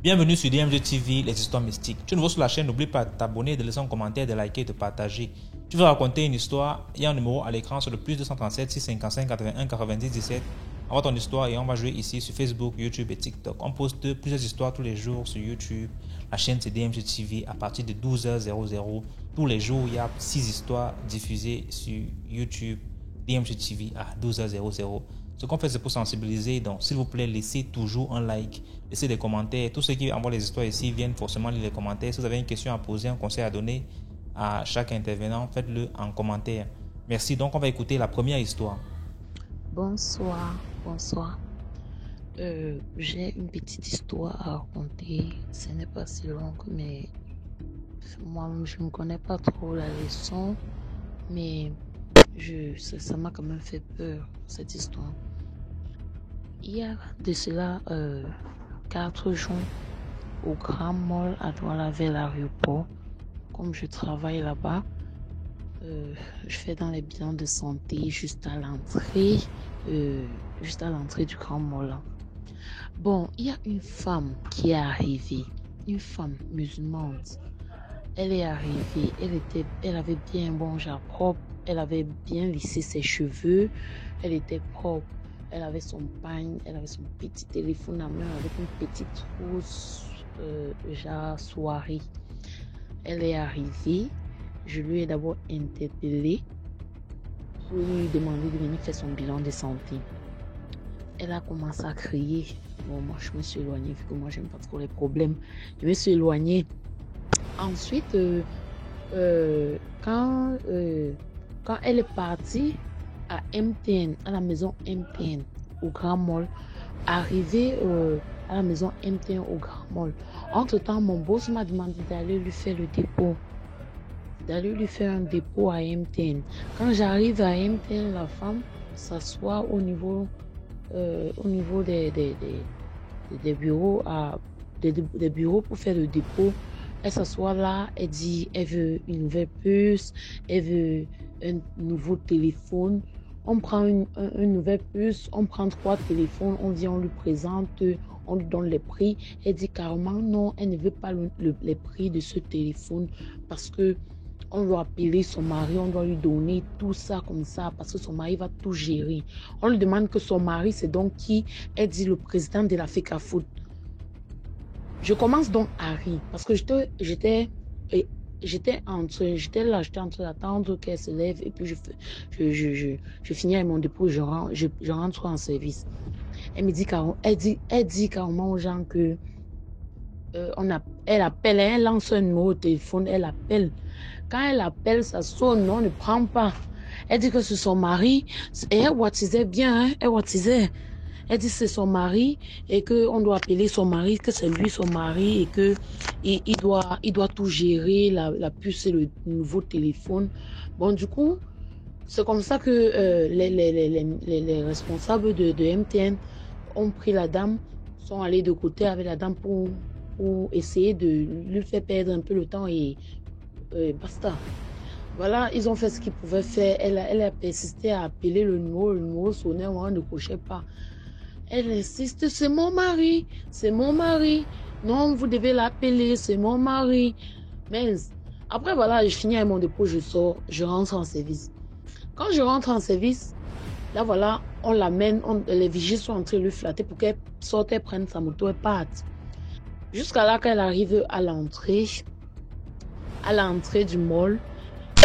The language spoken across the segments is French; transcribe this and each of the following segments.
Bienvenue sur DMG TV, les histoires mystiques. Tu es nouveau sur la chaîne, n'oublie pas de t'abonner, de laisser un commentaire, de liker et de partager. Tu veux raconter une histoire, il y a un numéro à l'écran sur le plus 237 655 81 90 17. Envoie ton histoire et on va jouer ici sur Facebook, YouTube et TikTok. On poste plusieurs histoires tous les jours sur YouTube. La chaîne c'est DMG TV à partir de 12h00. Tous les jours, il y a 6 histoires diffusées sur YouTube, DMG TV à 12h00. Ce qu'on fait, c'est pour sensibiliser. Donc, s'il vous plaît, laissez toujours un like, laissez des commentaires. Tous ceux qui envoient les histoires ici viennent forcément lire les commentaires. Si vous avez une question à poser, un conseil à donner à chaque intervenant, faites-le en commentaire. Merci. Donc, on va écouter la première histoire. Bonsoir. J'ai une petite histoire à raconter. Ce n'est pas si long, mais moi, je ne connais pas trop la leçon, mais ça m'a quand même fait peur, cette histoire. Il y a de cela 4 jours, au Grand Mall à Douala vers l'aéroport, comme je travaille là-bas, je fais dans les bilans de santé juste à l'entrée du Grand Mall. Bon, il y a une femme qui est arrivée, une femme musulmane. Elle est arrivée, elle avait bien un bon genre propre, elle avait bien lissé ses cheveux, elle était propre, elle avait son pagne, elle avait son petit téléphone à main avec une petite trousse genre soirée. Elle est arrivée, je lui ai d'abord interpellé pour lui demander de venir faire son bilan de santé. Elle a commencé à crier. Bon, moi je me suis éloignée vu que moi j'aime pas trop les problèmes. Je me suis éloignée. Ensuite, quand elle est partie à MTN, à la maison MTN au Grand Mall, arrivée à la maison MTN au Grand Mall, entre-temps, mon boss m'a demandé d'aller lui faire le dépôt, d'aller lui faire un dépôt à MTN. Quand j'arrive à MTN, la femme s'assoit au niveau des bureaux des bureaux pour faire le dépôt. Elle s'assoit là, elle dit elle veut une nouvelle puce, elle veut un nouveau téléphone. On prend une nouvelle puce, on prend 3 téléphones, on dit on lui présente, on lui donne les prix. Elle dit carrément non, elle ne veut pas les prix de ce téléphone parce que on doit appeler son mari, on doit lui donner tout ça comme ça parce que son mari va tout gérer. On lui demande que son mari, c'est donc qui? Elle dit le président de la FECAFOOT. Je commence donc à rire parce que j'étais en train d'attendre qu'elle se lève et puis je finis avec mon dépôt, je rentre en service. Elle me dit elle dit carrément aux gens que elle appelle, elle lance un numéro au téléphone, elle appelle. Quand elle appelle, ça sonne, on ne prend pas. Elle dit que c'est son mari et elle wattisait bien, hein, elle wattisait. Elle dit que c'est son mari et qu'on doit appeler son mari, que c'est lui son mari et que il doit tout gérer, la puce et le nouveau téléphone. Bon, du coup, c'est comme ça que les responsables de MTN ont pris la dame, sont allés de côté avec la dame pour essayer de lui faire perdre un peu le temps et basta. Voilà, ils ont fait ce qu'ils pouvaient faire. Elle a persisté à appeler le numéro sonnait, on ne cochait pas. Elle insiste, c'est mon mari, c'est mon mari. Non, vous devez l'appeler, c'est mon mari. Mais après, voilà, je finis avec mon dépôt, je sors, je rentre en service. Quand je rentre en service, là, voilà, on l'amène, les vigiles sont en train de lui flatter pour qu'elle sorte, elle prenne sa moto et parte. Jusqu'à là, qu'elle arrive à l'entrée du mall,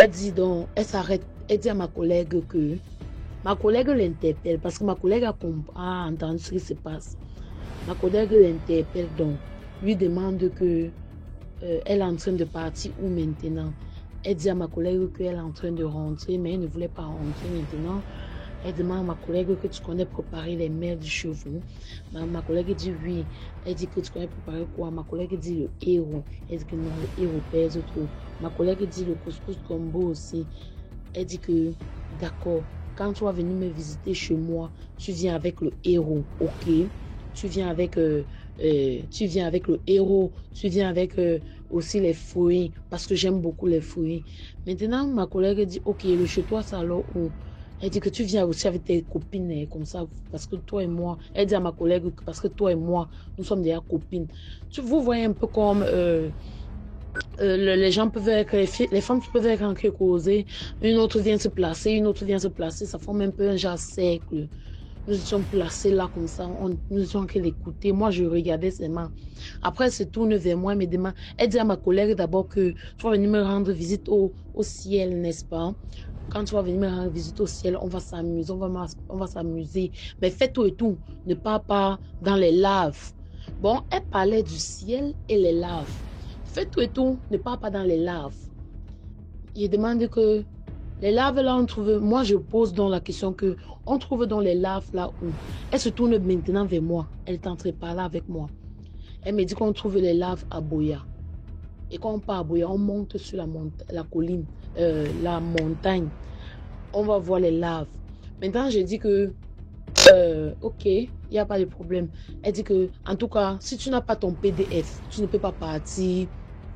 elle dit donc, elle s'arrête, elle dit à ma collègue que ma collègue l'interpelle parce que ma collègue a entendu ce qui se passe. Ma collègue l'interpelle donc, lui demande que elle est en train de partir où maintenant. Elle dit à ma collègue qu'elle est en train de rentrer, mais elle ne voulait pas rentrer maintenant. Elle demande à ma collègue que tu connais préparer les mers du cheveu. Ma collègue dit oui. Elle dit que tu connais préparer quoi? Ma collègue dit le héros. Elle dit que non, le héros pèse trop. Ma collègue dit le couscous combo aussi. Elle dit que d'accord. Quand tu vas venir me visiter chez moi, tu viens avec le héros, ok? Tu viens avec le héros, tu viens avec aussi les fruits, parce que j'aime beaucoup les fruits. Maintenant, ma collègue dit, ok, le chez toi, c'est alors où? Elle dit que tu viens aussi avec tes copines comme ça, parce que toi et moi, elle dit à ma collègue que parce que toi et moi, nous sommes déjà copines. Vous voyez un peu comme les gens peuvent être, les femmes peuvent être en causer, une autre vient se placer, une autre vient se placer, ça forme un peu un genre cercle. Nous étions placés là comme ça, nous étions qu'à l'écouter. Moi, je regardais seulement. Après, elle se tourne vers moi et me demande, elle dit à ma collègue d'abord que tu vas venir me rendre visite au ciel, n'est-ce pas? Quand tu vas venir me rendre visite au ciel, on va s'amuser, on va s'amuser. Mais fais tout et tout, ne pars pas dans les laves. Bon, elle parlait du ciel et les laves. Fais tout et tout, ne pars pas dans les laves. Il demande que les laves là, on trouve, moi je pose donc la question que on trouve dans les laves là où elle se tourne maintenant vers moi, elle est entrée par là avec moi. Elle me dit qu'on trouve les laves à Boya. Et quand on part à Boya, on monte sur la colline, la montagne. On va voir les laves. Maintenant, je dis que, ok, il n'y a pas de problème. Elle dit que, en tout cas, si tu n'as pas ton PDF, tu ne peux pas partir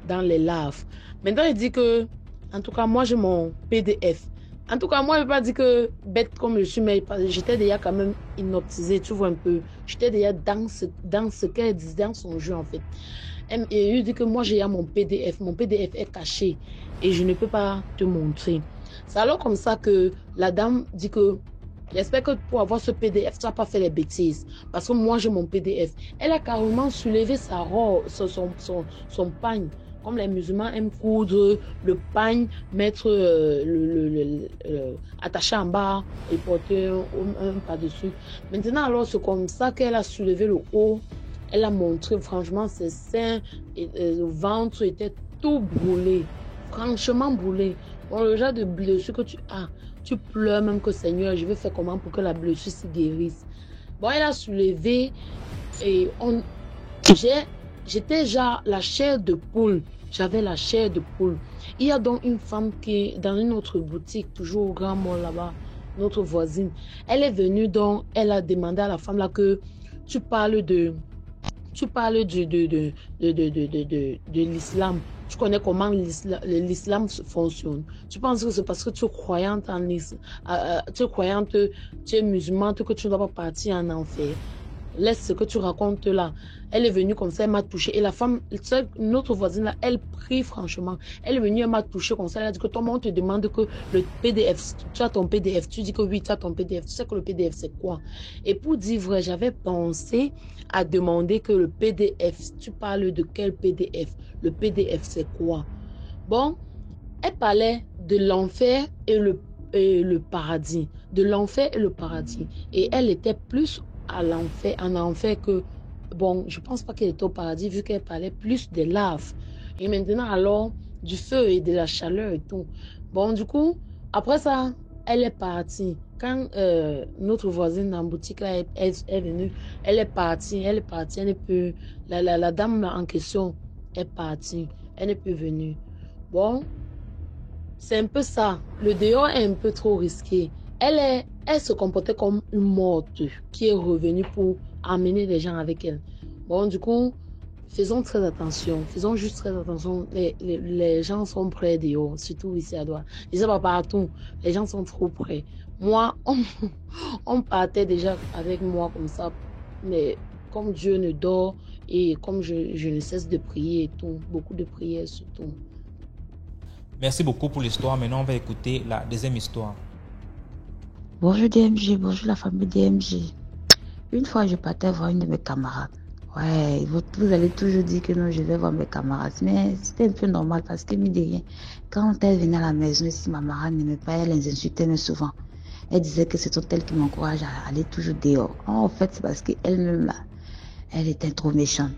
dans les laves. Maintenant, elle dit que, en tout cas, moi, j'ai mon PDF. En tout cas, moi, je ne vais pas dire que bête comme je suis, mais j'étais déjà quand même hypnotisée, tu vois un peu. J'étais déjà dans ce qu'elle disait, dans son jeu, en fait. Et elle dit que moi, j'ai mon PDF. Mon PDF est caché et je ne peux pas te montrer. C'est alors comme ça que la dame dit que j'espère que pour avoir ce PDF, tu n'as pas fait les bêtises. Parce que moi, j'ai mon PDF. Elle a carrément soulevé sa robe, son pagne. Comme les musulmans aiment coudre le pagne, mettre attaché en bas et porter un par-dessus. Maintenant, alors, c'est comme ça qu'elle a soulevé le haut. Elle a montré, franchement, ses seins et le ventre était tout brûlé. Franchement brûlé. Bon, le genre de blessure que tu as, tu pleures même que Seigneur, je vais faire comment pour que la blessure se guérisse. Bon, elle a soulevé et j'étais genre la chair de poule. J'avais la chair de poule. Il y a donc une femme qui est dans une autre boutique, toujours au Grand Mall là-bas, notre voisine. Elle est venue donc, elle a demandé à la femme là que tu parles de l'islam. Tu connais comment l'islam fonctionne. Tu penses que c'est parce que tu es croyante en l'islam, tu es croyante, tu es musulmane, que tu ne dois pas partir en enfer. Laisse ce que tu racontes là. Elle est venue comme ça, elle m'a touché. Et la femme, notre voisine là, elle prie franchement. Elle est venue, elle m'a touché comme ça. Elle a dit que toi, on te demande que le PDF, tu as ton PDF. Tu dis que oui, tu as ton PDF. Tu sais que le PDF, c'est quoi? Et pour dire vrai, j'avais pensé à demander que le PDF, tu parles de quel PDF? Le PDF, c'est quoi? Bon, elle parlait de l'enfer et le paradis. De l'enfer et le paradis. Et elle était plus en enfer que, bon, je pense pas qu'elle était au paradis vu qu'elle parlait plus des laves. Et maintenant, alors, du feu et de la chaleur et tout. Bon, du coup, après ça, elle est partie. Quand notre voisine en boutique là, est venue, elle est partie, elle n'est plus, la dame en question est partie, elle n'est plus venue. Bon, c'est un peu ça. Le dehors est un peu trop risqué. Elle se comportait comme une morte qui est revenue pour amener les gens avec elle. Bon, du coup, faisons très attention. Faisons juste très attention. Les gens sont près dehors, surtout ici à Douala. Je ne sais pas partout. Les gens sont trop près. Moi, on partait déjà avec moi comme ça. Mais comme Dieu ne dort et comme je ne cesse de prier et tout, beaucoup de prières surtout. Merci beaucoup pour l'histoire. Maintenant, on va écouter la deuxième histoire. Bonjour DMG, bonjour la famille DMG. Une fois, je partais voir une de mes camarades. Ouais, vous allez toujours dire que non, je vais voir mes camarades. Mais c'était un peu normal parce que, mine de rien, quand elle venait à la maison, si ma camarade n'aimait pas, elle les insultait mais souvent. Elle disait que c'est elle qui m'encourage à aller toujours dehors. En fait, c'est parce qu'elle-même, là, elle était trop méchante.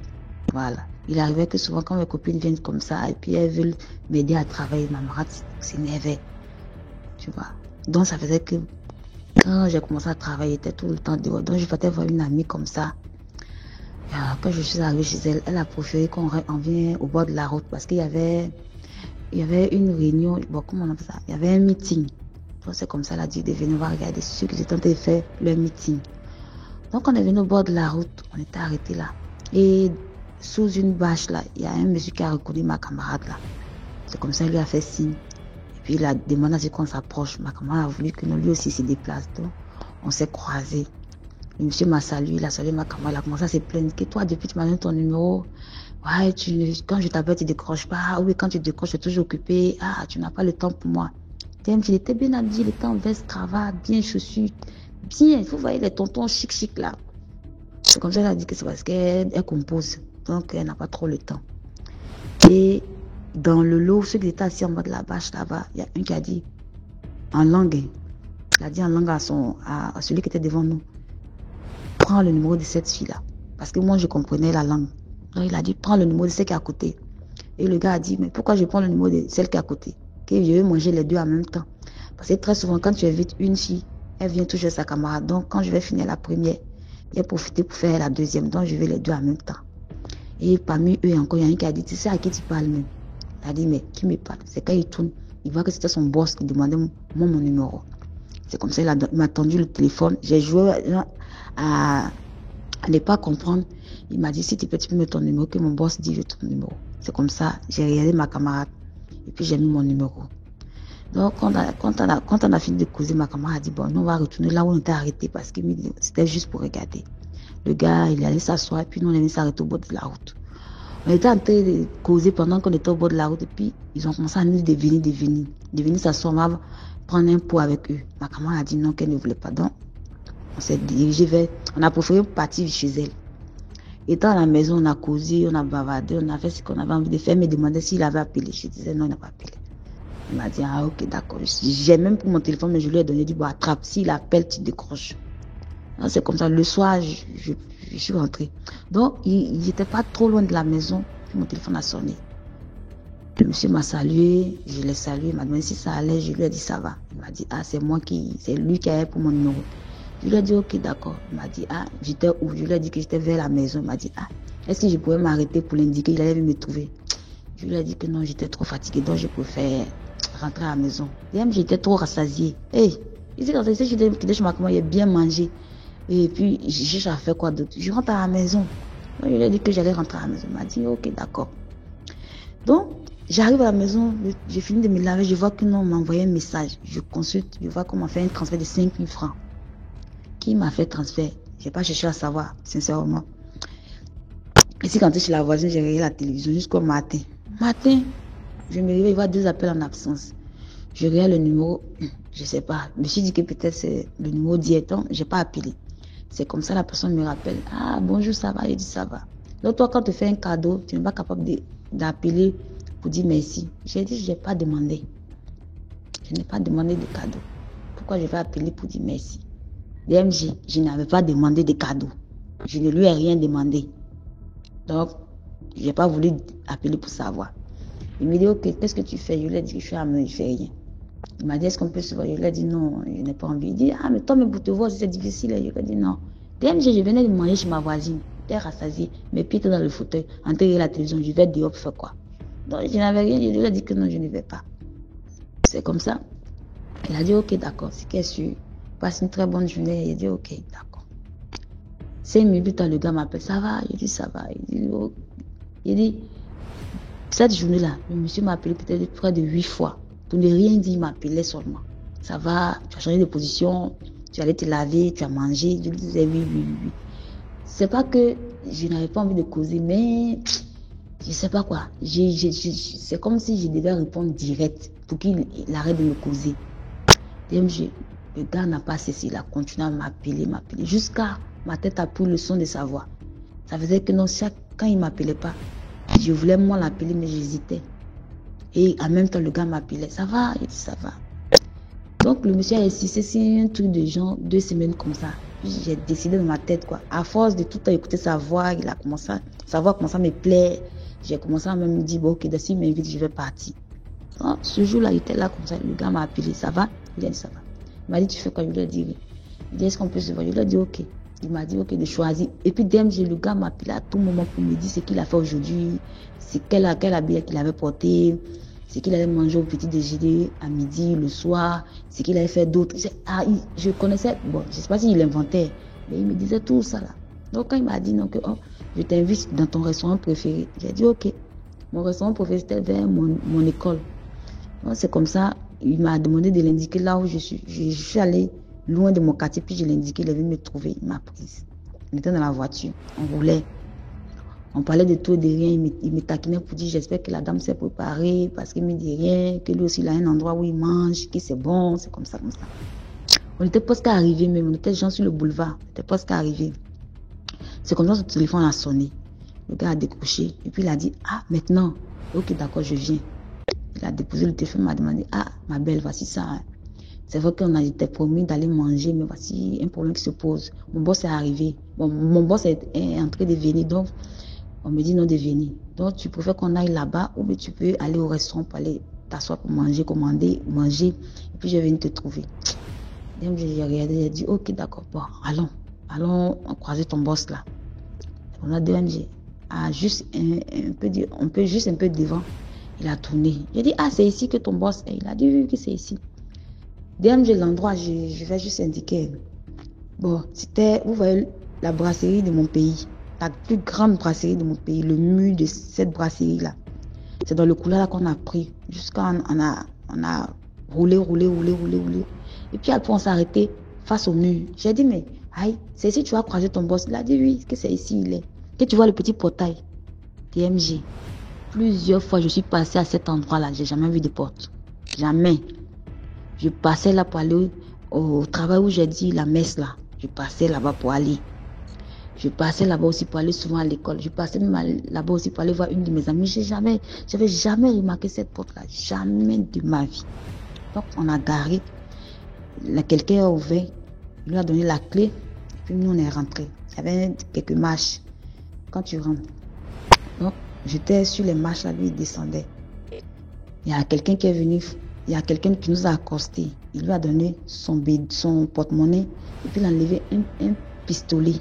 Voilà. Il arrivait que souvent, quand mes copines viennent comme ça, et puis elles veulent m'aider à travailler, ma camarade s'énervait. Tu vois. Donc, ça faisait que quand j'ai commencé à travailler, j'étais tout le temps dehors. Donc, je partais voir une amie comme ça. Et alors, quand je suis arrivée chez elle, elle a préféré qu'on vienne au bord de la route parce qu'il y avait une réunion. Bon, comment on appelle ça? Il y avait un meeting. Donc, c'est comme ça, elle a dit de venir voir regarder ceux qui étaient en train de faire le meeting. Donc, on est venu au bord de la route. On était arrêtés là. Et sous une bâche là, il y a un monsieur qui a reconnu ma camarade là. C'est comme ça, il lui a fait signe. Et Puis il a demandé à ce qu'on s'approche. Ma camarade a voulu que nous, lui aussi se déplace. Donc, on s'est croisés. Le monsieur m'a salué, il a salué ma camarade, il a commencé à se plaindre que toi, depuis que tu m'as donné ton numéro, ouais, quand je t'appelle, tu ne décroches pas. Oui, quand tu décroches, tu es toujours occupé. Ah, tu n'as pas le temps pour moi. Il était bien habillé, il était en veste, cravate, bien chaussure, bien. Vous voyez les tontons chic là. C'est comme ça qu'elle a dit que c'est parce qu'elle compose. Donc, elle n'a pas trop le temps. Et dans le lot, ceux qui étaient assis en bas de la bâche là-bas, il y a un qui a dit en langue. Il a dit en langue à celui qui était devant nous. Prends le numéro de cette fille-là. Parce que moi, je comprenais la langue. Donc, il a dit, prends le numéro de celle qui est à côté. Et le gars a dit, mais pourquoi je prends le numéro de celle qui est à côté? Que je vais manger les deux en même temps. Parce que très souvent, quand tu invites une fille, elle vient toucher sa camarade. Donc, quand je vais finir la première, il a profité pour faire la deuxième. Donc, je vais les deux en même temps. Et parmi eux, encore, il y a un qui a dit, tu sais à qui tu parles même? Il a dit, mais qui me parle? C'est quand il tourne, il voit que c'était son boss qui demandait mon numéro. C'est comme ça, il m'a tendu le téléphone. J'ai joué à ne pas comprendre. Il m'a dit, si tu peux mettre ton numéro, que mon boss dit, je ton numéro. C'est comme ça, j'ai regardé ma camarade et puis j'ai mis mon numéro. Donc, quand on a fini de causer, ma camarade a dit, bon, nous on va retourner là où on était arrêté parce que c'était juste pour regarder. Le gars, il allait s'asseoir et puis nous on allait s'arrêter au bord de la route. On était en train de causer pendant qu'on était au bord de la route et puis ils ont commencé à nous devenir s'asseoir, on va prendre un pot avec eux. Ma camarade a dit non, qu'elle ne voulait pas. Donc, on s'est dirigé on a préféré partir chez elle. Étant à la maison, on a causé, on a bavardé, on a fait ce qu'on avait envie de faire, mais demandait s'il avait appelé. Je disais non, il n'a pas appelé. Il m'a dit, ah ok, d'accord. J'ai même pris mon téléphone, mais je lui ai donné, dit, bon, attrape, s'il appelle, tu décroches. C'est comme ça, le soir, je suis rentrée. Donc, il n'était pas trop loin de la maison, puis mon téléphone a sonné. Le monsieur m'a salué, je l'ai salué, il m'a demandé si ça allait, je lui ai dit, ça va. Il m'a dit, ah, c'est lui qui a pour mon numéro. Je lui ai dit, ok, d'accord. Il m'a dit, ah, j'étais où? Je lui ai dit que j'étais vers la maison. Il m'a dit, ah, est-ce que je pouvais m'arrêter pour l'indiquer? Il allait me trouver. Je lui ai dit que non, j'étais trop fatiguée, donc je préfère rentrer à la maison. Et même, j'étais trop rassasiée. Hey, ici, quand j'étais chez ma maman, il a bien mangé. Et puis, j'ai fait quoi d'autre? Je rentre à la maison. Donc, je lui ai dit que j'allais rentrer à la maison. Il m'a dit, ok, d'accord. Donc, j'arrive à la maison, j'ai fini de me laver, je vois que non, on m'a envoyé un message. Je consulte, je vois qu'on m'a fait un transfert de 5 000 francs. Qui m'a fait transfert? Je n'ai pas cherché à savoir, sincèrement. Ici, quand j'étais chez la voisine, j'ai regardé la télévision jusqu'au matin. Je me réveille, il voit 2 appels en absence. Je regarde le numéro, je ne sais pas. Je me suis dit que peut-être c'est le numéro diéton, je n'ai pas appelé. C'est comme ça, la personne me rappelle. Ah, bonjour, ça va? Je dis, ça va. Donc, toi, quand tu fais un cadeau, tu n'es pas capable d'appeler pour dire merci. J'ai dit, je n'ai pas demandé. Je n'ai pas demandé de cadeau. Pourquoi je vais appeler pour dire merci? DMJ, je n'avais pas demandé de cadeau. Je ne lui ai rien demandé. Donc, je n'ai pas voulu appeler pour savoir. Il me dit, ok, qu'est-ce que tu fais? Je lui ai dit, je suis à me, je fais rien. Il m'a dit, est-ce qu'on peut se voir? Je lui ai dit, non, je n'ai pas envie. Il dit, ah, mais toi, mais pour te voir, c'est difficile. Je lui ai dit, non. DMJ, je venais de manger chez ma voisine. J'étais rassasiée. Mes pieds étaient dans le fauteuil. En train de la télévision, je vais dehors pour faire quoi? Donc, je n'avais rien. Je lui ai dit que non, je ne vais pas. C'est comme ça. Il a dit, ok, d'accord. C'est qu'elle suit. Passe une très bonne journée. Il a dit, ok, d'accord. 5 minutes plus tard, le gars m'appelle, ça va? Il dit, ça va. Il dit, cette journée-là, le monsieur m'a appelé peut-être près de 8 fois. Pour ne rien dire, il m'appelait seulement. Ça va, tu as changé de position, tu allais te laver, tu as mangé. Je lui disais oui. C'est pas que je n'avais pas envie de causer, mais je sais pas quoi. C'est comme si je devais répondre direct pour qu'il arrête de me causer. Le gars n'a pas cessé, il a continué à m'appeler. Jusqu'à ma tête a pris le son de sa voix. Ça faisait que non, quand il ne m'appelait pas, je voulais moi l'appeler, mais j'hésitais. Et en même temps, le gars m'appelait. Ça va? Il dit, ça va. Donc, le monsieur a insisté, c'est un truc de genre 2 semaines comme ça. J'ai décidé dans ma tête, quoi. À force de tout le temps écouter sa voix, sa voix commençait à me plaire. J'ai commencé à me dire, bon, ok, s'il m'invite, je vais partir. Donc, ce jour-là, il était là comme ça. Le gars m'a appelé, ça va? Il a dit, ça va. Il m'a dit, tu fais quoi? Je lui ai dit, oui. Il dit, est-ce qu'on peut se voir? Je lui ai dit, ok. Il m'a dit, ok, de choisir. Et puis, le gars m'a appelé à tout moment pour me dire ce qu'il a fait aujourd'hui, quel habit qu'il avait porté, ce qu'il allait manger au petit déjeuner, à midi, le soir, ce qu'il allait faire d'autre. Je connaissais, bon, je ne sais pas s'il inventait, mais il me disait tout ça là. Donc, quand il m'a dit, non, que, oh, je t'invite dans ton restaurant préféré, j'ai dit, ok. Mon restaurant préféré, c'était vers mon école. Donc, c'est comme ça. il m'a demandé de l'indiquer là où je suis. Je suis allée loin de mon quartier, puis je l'ai indiqué, il est venu me trouver, il m'a prise. On était dans la voiture, on roulait. On parlait de tout et de rien, il me taquinait pour dire j'espère que la dame s'est préparée parce qu'il me dit rien, que lui aussi il a un endroit où il mange, que c'est bon, c'est comme ça, comme ça. On était presque arrivé même, on était genre sur le boulevard, on était presque arrivé. C'est comme ça que son téléphone a sonné. Le gars a décroché et puis il a dit ah maintenant, ok d'accord je viens. Il a déposé le téléphone, m'a demandé ah ma belle voici ça. Hein. C'est vrai qu'on a été promis d'aller manger, mais voici un problème qui se pose. Mon boss est arrivé, bon, mon boss est en train de venir donc. On me dit non de venir. Donc, tu préfères qu'on aille là-bas ou bien tu peux aller au restaurant pour aller t'asseoir pour manger, commander, manger. Et puis, je vais venir te trouver. Donc, j'ai regardé, j'ai dit, ok, d'accord, bon, allons croiser ton boss là. On a DMG. Juste on peut juste un peu devant. Il a tourné. J'ai dit, ah, c'est ici que ton boss est. Il a dit, oui, que c'est ici. DMG, l'endroit, je vais juste indiquer. Bon, c'était, vous voyez, la brasserie de mon pays. La plus grande brasserie de mon pays, le mur de cette brasserie-là. C'est dans le couloir là qu'on a pris. Jusqu'à on a roulé. Et puis après, on s'est arrêté face au mur. J'ai dit, mais, aïe, c'est ici que tu vas croiser ton boss. Il a dit, oui, que c'est ici, il est. Que tu vois le petit portail. DMG. Plusieurs fois, je suis passé à cet endroit-là. J'ai jamais vu de porte. Jamais. Je passais là pour aller au travail où j'ai dit la messe là. Je passais là-bas pour aller. Je passais là-bas aussi pour aller souvent à l'école. Je passais même là-bas aussi pour aller voir une de mes amies. J'avais jamais remarqué cette porte-là. Jamais de ma vie. Donc, on a garé. Quelqu'un a ouvert. Il lui a donné la clé. Puis nous, on est rentrés. Il y avait quelques marches. Quand tu rentres. Donc, j'étais sur les marches là, lui, il descendait. Il y a quelqu'un qui est venu. Il y a quelqu'un qui nous a accosté. Il lui a donné son porte-monnaie. Et puis, il a enlevé un pistolet.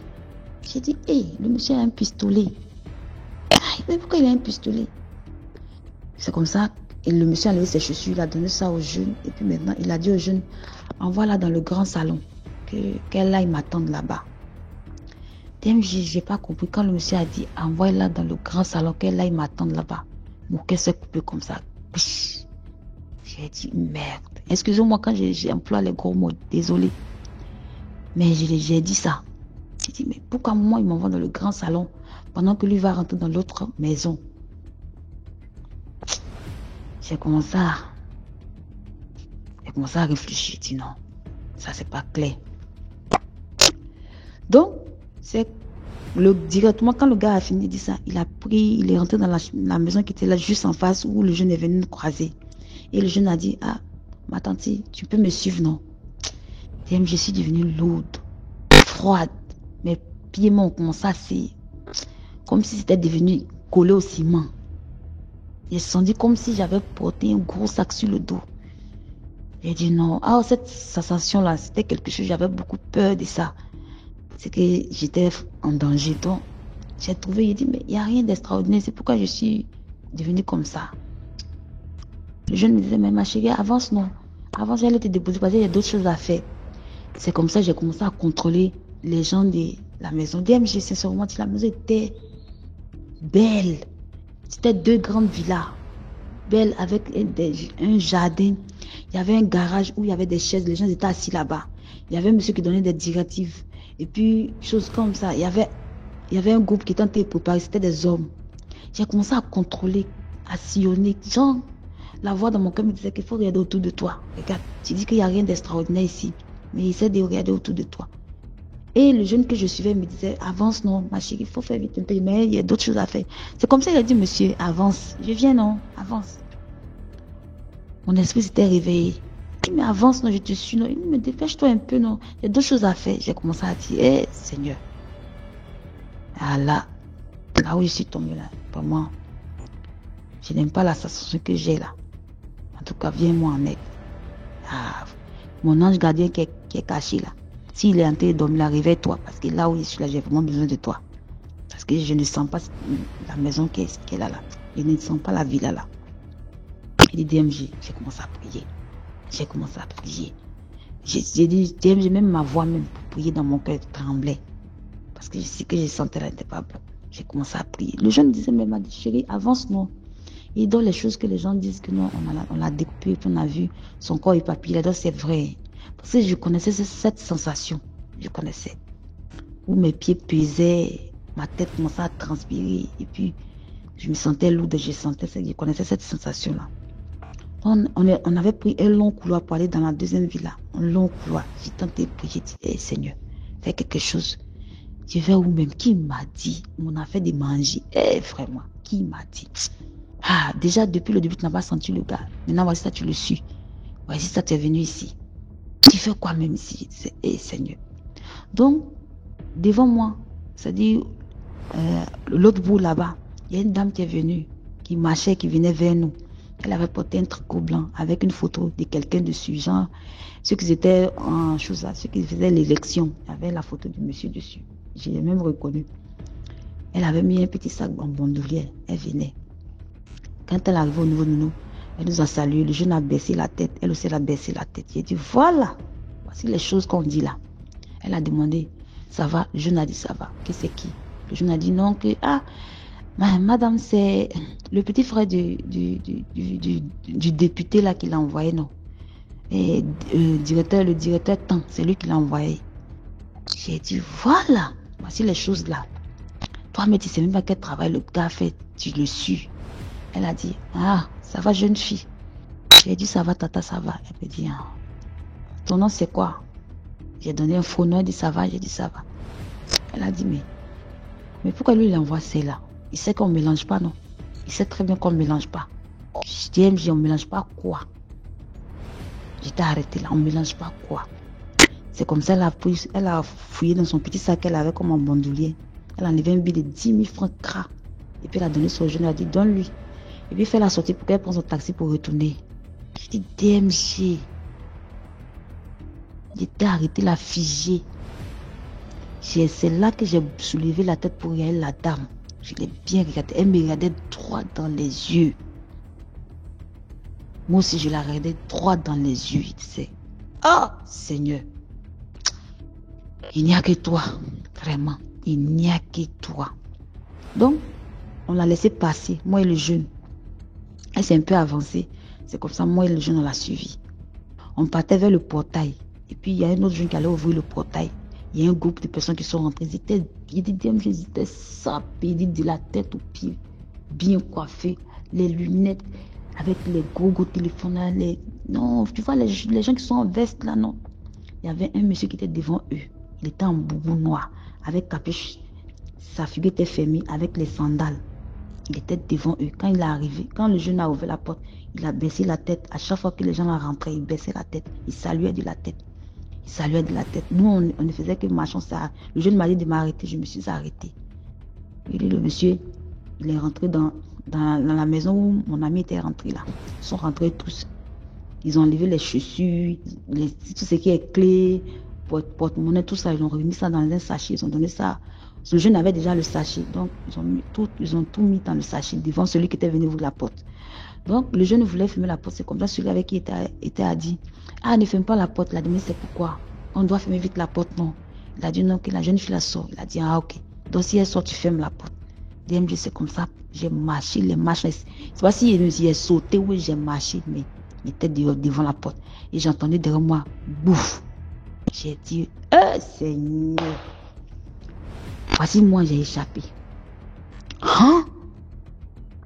J'ai dit, hé, le monsieur a un pistolet. Mais pourquoi il a un pistolet? C'est comme ça. Et le monsieur a enlevé ses chaussures, il a donné ça aux jeunes. Et puis maintenant, il a dit aux jeunes, envoie-la dans le grand salon. Qu'elle aille m'attendre là-bas. J'ai pas compris. Quand le monsieur a dit, envoie-la dans le grand salon, qu'elle aille m'attendre là-bas. Mon cœur s'est coupé comme ça. J'ai dit, merde. Excusez-moi quand j'emploie les gros mots. Désolé. Mais j'ai dit ça. J'ai dit, mais pourquoi moi, il m'envoie dans le grand salon pendant que lui va rentrer dans l'autre maison? J'ai commencé à réfléchir. J'ai dit, non, ça, c'est pas clair. Donc, c'est directement quand le gars a fini de dire ça, il est rentré dans la maison qui était là juste en face où le jeune est venu nous croiser. Et le jeune a dit, ah, ma tante, tu peux me suivre, non? Et je suis devenue lourde, froide. Mes pieds m'ont commencé à se... Comme si c'était devenu collé au ciment. J'ai senti comme si j'avais porté un gros sac sur le dos. J'ai dit non. Ah, cette sensation-là, c'était quelque chose, j'avais beaucoup peur de ça. C'est que j'étais en danger. Donc, j'ai trouvé, j'ai dit, mais il n'y a rien d'extraordinaire. C'est pourquoi je suis devenue comme ça. Le jeune me disait, mais ma chérie, avance, non. Avance, j'allais te déposer parce qu'il y a d'autres choses à faire. C'est comme ça que j'ai commencé à contrôler les gens de la maison. DMG, sincèrement, la maison était belle. C'était 2 grandes villas. Belles avec un jardin. Il y avait un garage où il y avait des chaises. Les gens étaient assis là-bas. Il y avait un monsieur qui donnait des directives. Et puis, choses comme ça. Il y avait un groupe qui était en train de préparer. C'était des hommes. J'ai commencé à contrôler, à sillonner. Genre, la voix dans mon cœur me disait qu'il faut regarder autour de toi. Regarde, tu dis qu'il n'y a rien d'extraordinaire ici. Mais essaie de regarder autour de toi. Et le jeune que je suivais me disait, avance non, ma chérie, il faut faire vite un peu, mais il y a d'autres choses à faire. C'est comme ça qu'il a dit, monsieur, avance. Je viens non, avance. Mon esprit s'était réveillé. Il dit, mais avance non, je te suis non. Il me dépêche-toi un peu non, il y a d'autres choses à faire. J'ai commencé à dire, Seigneur. Ah là où je suis tombée là, pour moi, je n'aime pas la sensation que j'ai là. En tout cas, viens-moi en aide. Ah, mon ange gardien qui est caché là. S'il est en train de dormir, réveille-toi. Parce que là où je suis là, j'ai vraiment besoin de toi. Parce que je ne sens pas la maison qu'elle a là. Je ne sens pas la villa là. Il dit DMG, j'ai commencé à prier. J'ai dit DMG, même ma voix même pour prier dans mon cœur tremblait. Parce que ce que je sentais là n'était pas bon. J'ai commencé à prier. Le jeune disait, mais m'a dit, chérie, avance non. Et dans les choses que les gens disent que non, on l'a découpé, puis on a vu son corps éparpillé, donc c'est vrai. Parce que je connaissais cette sensation. Je connaissais. Où mes pieds pesaient, ma tête commençait à transpirer. Et puis, je me sentais lourde, je connaissais cette sensation-là. On avait pris un long couloir pour aller dans la deuxième villa. Un long couloir. J'ai tenté de prier, j'ai dit, hey, Seigneur, fais quelque chose. Je vais où même? Qui m'a dit? On a fait de manger. Vraiment, qui m'a dit? Ah, déjà, depuis le début, tu n'as pas senti le gars. Maintenant, voici ça, tu le suis. Voici ça, tu es venu ici. Tu fais quoi même ici? Hey, Seigneur. Donc, devant moi, c'est-à-dire, l'autre bout là-bas, il y a une dame qui est venue, qui marchait, qui venait vers nous. Elle avait porté un tricot blanc avec une photo de quelqu'un dessus, genre, ceux qui étaient en chose là, ceux qui faisaient l'élection, il y avait la photo du monsieur dessus. J'ai même reconnu. Elle avait mis un petit sac en bandoulière, elle venait. Quand elle arrivait au niveau de nous, elle nous a salué, le jeune a baissé la tête, elle aussi elle a baissé la tête. J'ai dit, voilà, voici les choses qu'on dit là. Elle a demandé, ça va? Le jeune a dit, ça va. Que c'est qui? Le jeune a dit, non, que, madame, c'est le petit frère du député là qui l'a envoyé, non. Et le directeur Tant, c'est lui qui l'a envoyé. J'ai dit, voilà, voici les choses là. Toi, mais tu sais même pas quel travail le gars fait, tu le suis. Elle a dit, ça va jeune fille. J'ai dit, ça va tata, ça va. Elle me dit, ton nom c'est quoi? J'ai donné un faux nom, elle dit, ça va, j'ai dit, ça va. Elle a dit, mais pourquoi lui il envoie celle-là? Il sait qu'on ne mélange pas, non? Il sait très bien qu'on ne mélange pas. Je dis, on ne mélange pas quoi? J'étais arrêtée là, on ne mélange pas quoi? C'est comme ça, elle a fouillé dans son petit sac qu'elle avait comme un bandoulier. Elle a enlevé un billet de 10 000 francs cras. Et puis elle a donné son jeune, elle a dit, donne-lui. Et puis elle fait la sortie pour qu'elle prenne son taxi pour retourner. J'ai dit, DMG. J'étais arrêtée là, figée. C'est là que j'ai soulevé la tête pour regarder la dame. Je l'ai bien regardée. Elle me regardait droit dans les yeux. Moi aussi, je la regardais droit dans les yeux. Je disais, Seigneur, il n'y a que toi. Vraiment, il n'y a que toi. Donc, on l'a laissé passer, moi et le jeune. Elle s'est un peu avancée. C'est comme ça, moi et le jeune, on l'a suivi. On partait vers le portail. Et puis, il y a un autre jeune qui allait ouvrir le portail. Il y a un groupe de personnes qui sont rentrées. Ils étaient sapés, de la tête aux pieds, bien coiffés, les lunettes, avec les gros téléphones là. Non, tu vois, les gens qui sont en veste là, non. Il y avait un monsieur qui était devant eux. Il était en boubou noir, avec capuche. Sa figure était fermée, avec les sandales. Il était devant eux. Quand il est arrivé, quand le jeune a ouvert la porte, il a baissé la tête. À chaque fois que les gens sont rentrés, il baissait la tête. Il saluait de la tête. Il saluait de la tête. Nous, on ne faisait que marcher. Le jeune m'a dit de m'arrêter. Je me suis arrêtée. Et le monsieur, il est rentré dans la maison où mon ami était rentré là. Ils sont rentrés tous. Ils ont enlevé les chaussures, tout ce qui est clé, porte-monnaie, tout ça. Ils ont remis ça dans un sachet. Ils ont donné ça. Le jeune avait déjà le sachet. Donc, ils ont tout mis dans le sachet devant celui qui était venu ouvrir la porte. Donc, le jeune voulait fermer la porte. C'est comme ça, celui avec qui était a dit, ne ferme pas la porte. Il a dit, mais c'est pourquoi? On doit fermer vite la porte, non. Il a dit, non, que la jeune fille la sort. Il a dit, ok. Donc, si elle sort, tu fermes la porte. DMG, c'est comme ça. J'ai marché, les marches. C'est pas si il est sauté, oui, j'ai marché, mais il était devant la porte. Et j'entendais derrière moi, bouf. J'ai dit, Seigneur. Voici moi, j'ai échappé.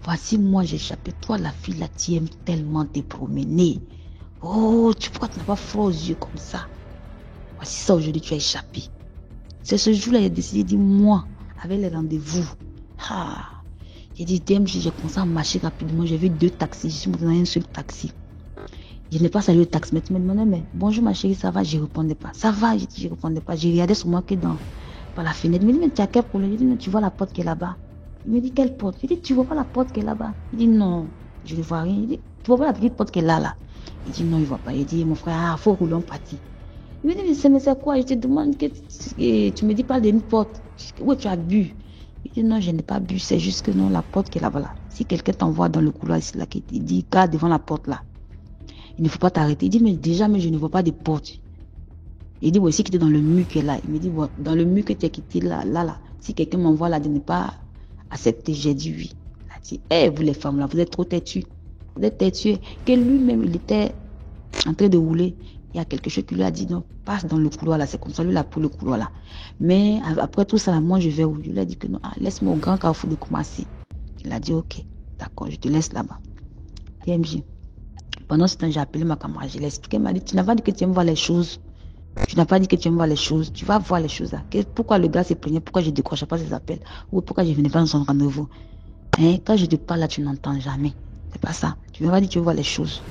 Voici moi, j'ai échappé. Toi, la fille, là, tu aimes tellement te promener. Oh, pourquoi tu n'as pas froid aux yeux comme ça? Voici ça, aujourd'hui, tu as échappé. C'est ce jour-là, il a décidé de dire, moi, avec les rendez-vous. J'ai dit, j'ai commencé à marcher rapidement. J'ai vu 2 taxis. Je suis montée dans un seul taxi. Je n'ai pas salué le taximètre. Il me demandait, mais bonjour ma chérie, ça va? Je ne répondais pas. Ça va? Je ne répondais pas. J'ai regardé sur moi que par la fenêtre. Il me dit, mais tu as quel problème? Je dis, mais tu vois la porte qui est là-bas. Il me dit, quelle porte? Je dis, tu vois pas la porte qui est là-bas? Il dit, non, je ne vois rien. Il dit, tu vois pas la petite porte qui est là? Il dit, non, il ne voit pas. Il dit, mon frère, faut rouler en partie. Il me dit, mais c'est quoi? Je te demande que tu me dis pas d'une porte. Oui, tu as bu. Il dit, non, je n'ai pas bu. C'est juste que non, la porte qui est là-bas. Là. Si quelqu'un t'envoie dans le couloir ici, là, qui te dit, garde devant la porte là. Il ne faut pas t'arrêter. Il dit, mais déjà, je ne vois pas de porte. Il dit, si tu es dans le mur qui est là. Il me dit, dans le mur que tu as quitté là. Si quelqu'un m'envoie là de ne pas accepter, j'ai dit oui. Il a dit, vous les femmes là, vous êtes trop têtues. Vous êtes têtues. Que lui-même, il était en train de rouler. Il y a quelque chose qui lui a dit, non, passe dans le couloir là. C'est comme ça, lui, il a pris le couloir là. Mais après tout ça, là, moi, je vais où? Il lui a dit que non, laisse-moi au grand carrefour de Koumassi. Il a dit, ok, d'accord, je te laisse là-bas. DMJ. Pendant ce temps, j'ai appelé ma camarade, je l'ai expliqué. Elle m'a dit, tu n'as pas dit que tu aimes voir les choses. Tu n'as pas dit que tu aimes voir les choses. Tu vas voir les choses là. Pourquoi le gars se plaignait? Pourquoi je ne décrochais pas ses appels? Ou pourquoi je ne venais pas dans son rendez-vous? Quand je te parle là, tu n'entends jamais. C'est pas ça. Tu m'as dit que tu veux voir les choses.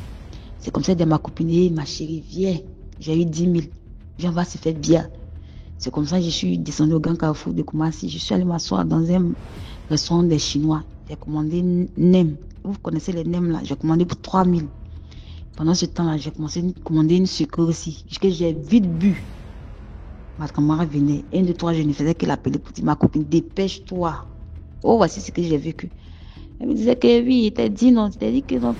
C'est comme ça de ma copine, ma chérie, viens. J'ai eu 10 000. Viens, on va se faire bien. C'est comme ça que je suis descendue au Grand Carrefour de Koumassi. Je suis allée m'asseoir dans un restaurant des Chinois. J'ai commandé Nem. Vous connaissez les Nem là? J'ai commandé pour 3 000. Pendant ce temps-là, j'ai commencé à commander une sucre aussi. Puisque j'ai vite bu. Ma camarade venait. 1, 2, 3, je ne faisais que l'appeler pour dire, ma copine, dépêche-toi. Oh, voici ce que j'ai vécu. Elle me disait que oui, il t'a dit non. Il t'a dit que donc,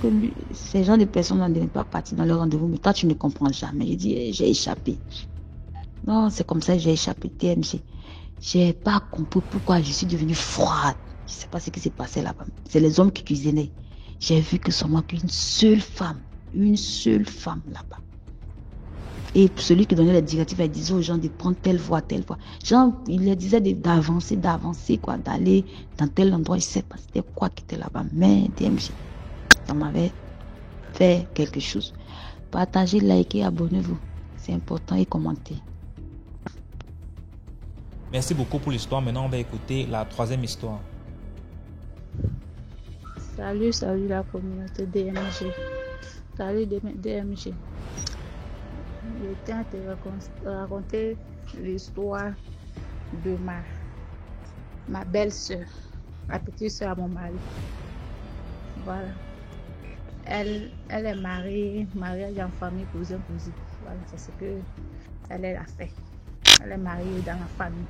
ces gens de personnes ne devaient pas partir dans leur rendez-vous. Mais toi, tu ne comprends jamais. J'ai dit, j'ai échappé. Non, c'est comme ça que j'ai échappé. TMG. J'ai pas compris pourquoi je suis devenue froide. Je sais pas ce qui s'est passé là-bas. C'est les hommes qui cuisinaient. J'ai vu que seulement qu'une seule femme là-bas. Et celui qui donnait les directives, il disait aux gens de prendre telle voie. Genre, il leur disait d'avancer, quoi, d'aller dans tel endroit. Je sais pas c'était quoi qui était là-bas. Mais DMG, ça m'avait fait quelque chose. Partagez, likez, abonnez-vous. C'est important et commentez. Merci beaucoup pour l'histoire. Maintenant, on va écouter la troisième histoire. Salut la communauté DMG. Salut DMG. Je tiens à te raconter l'histoire de ma belle-sœur, la petite sœur à mon mari. Voilà. Elle est mariée en famille, cousin. Voilà, c'est ce que elle a fait. Elle est mariée dans la famille.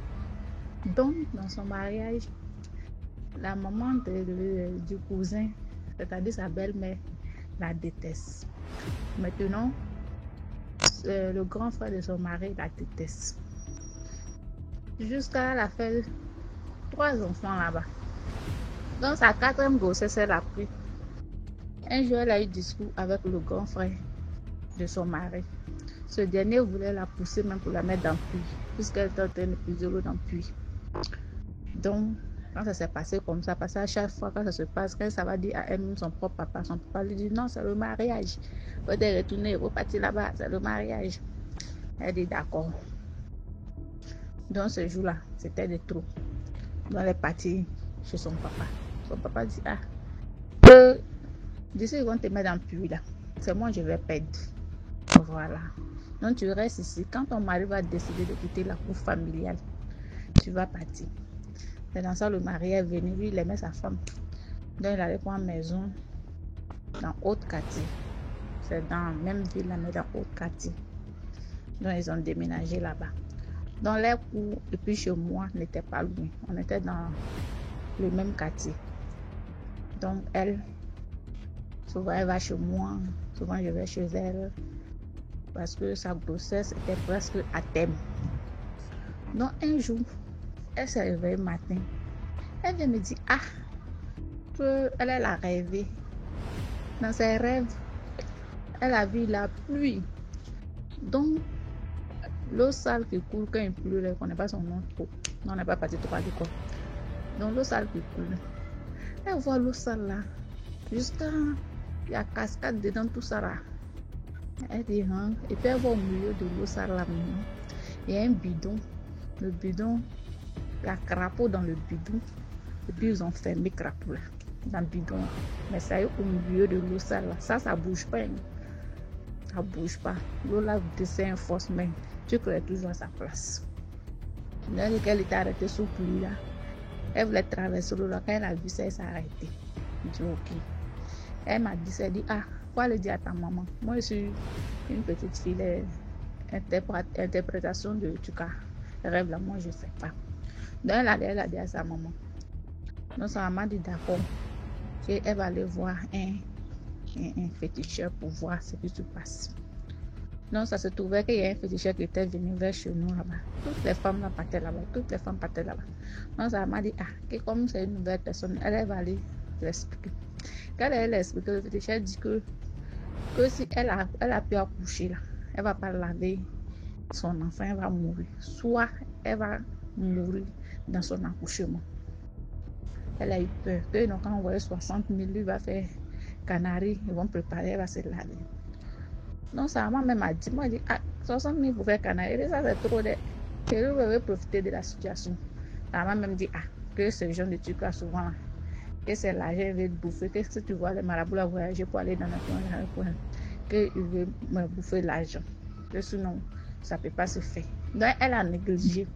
Donc, dans son mariage, la maman du cousin, c'est-à-dire sa belle-mère, la déteste. Maintenant, le grand frère de son mari la déteste. Jusqu'à la faire 3 enfants là-bas. Donc, sa 4e grossesse, elle a pris. Un jour, elle a eu discours avec le grand frère de son mari. Ce dernier voulait la pousser même pour la mettre dans le puits, puisqu'elle était en train de puiser l'eau dans le puits. Donc, quand ça s'est passé comme ça, parce qu'à chaque fois quand ça se passe, quand ça va dire à elle-même son papa lui dit non, c'est le mariage. Faut retourner, repartir là-bas, c'est le mariage. Elle dit d'accord. Donc ce jour-là, c'était de trop. Donc elle est partie chez son papa. Son papa dit d'ici ils vont te mettre dans le puits là. C'est moi je vais perdre. Voilà. Donc tu restes ici. Quand ton mari va décider de quitter la cour familiale, tu vas partir. C'est dans ça le mari est venu, lui il aimait sa femme. Donc il allait prendre une maison dans Haute-Quartier. C'est dans la même ville mais dans Haute-Quartier. Donc ils ont déménagé là-bas. Donc les cours et puis chez moi n'étaient pas loin. On était dans le même quartier. Donc elle, souvent elle va chez moi, souvent je vais chez elle. Parce que sa grossesse était presque à terme. Donc un jour, elle s'est réveillée le matin. Elle vient me dire, elle a rêvé. Dans ses rêves, elle a vu la pluie. Donc, l'eau sale qui coule quand il pleut, elle ne connaît pas son nom trop. Non, on n'est pas parti trop à l'école. Donc, l'eau sale qui coule. Elle voit l'eau sale là. Jusqu'à, il y a cascade dedans, tout ça là. Elle dit, et puis elle voit au milieu de l'eau sale là, il y a un bidon. Le bidon, il y a crapaud dans le bidon. Et puis ils ont fermé crapaud là, dans le bidon. Mais ça est au milieu de l'eau sale là. Ça bouge pas. Ça bouge pas. L'eau là, c'est un force même. Tu es toujours à sa place. Là, elle était arrêtée sous pluie là. Elle voulait traverser l'eau là. Quand elle a vu ça, elle s'est arrêtée. Je dis ok. Elle m'a dit, elle dit, faut aller dire à ta maman. Moi, je suis une petite fille, interprétation de Tuka. Rêve là, moi, je ne sais pas. Donc, elle a dit à sa maman. Donc, sa maman dit d'accord. Elle va aller voir un féticheur pour voir ce qui se passe. Donc, ça se trouvait qu'il y a un féticheur qui était venu vers chez nous là-bas. Toutes les femmes partaient là-bas. Donc, sa maman dit, que comme c'est une nouvelle personne, elle va aller lui expliquer. Quand elle a expliqué, le féticheur dit que si elle a pu accoucher là, elle va pas laver son enfant, elle va mourir. Soit elle va mourir dans son accouchement. Elle a eu peur que donc, quand on voyait 60 000, lui va faire Canaries, ils vont préparer, elle va se laver. Donc sa maman même a dit, moi, elle dit, 60 000 pour faire Canaries, ça c'est trop de... Et lui veut profiter de la situation. Sa maman même dit, que ce genre de truc là souvent là, que c'est l'argent, il veut bouffer, que si tu vois les marabouts là voyager pour aller dans le coin, qu'il veut me bouffer l'argent. Que sinon, ça ne peut pas se faire. Donc elle a négligé.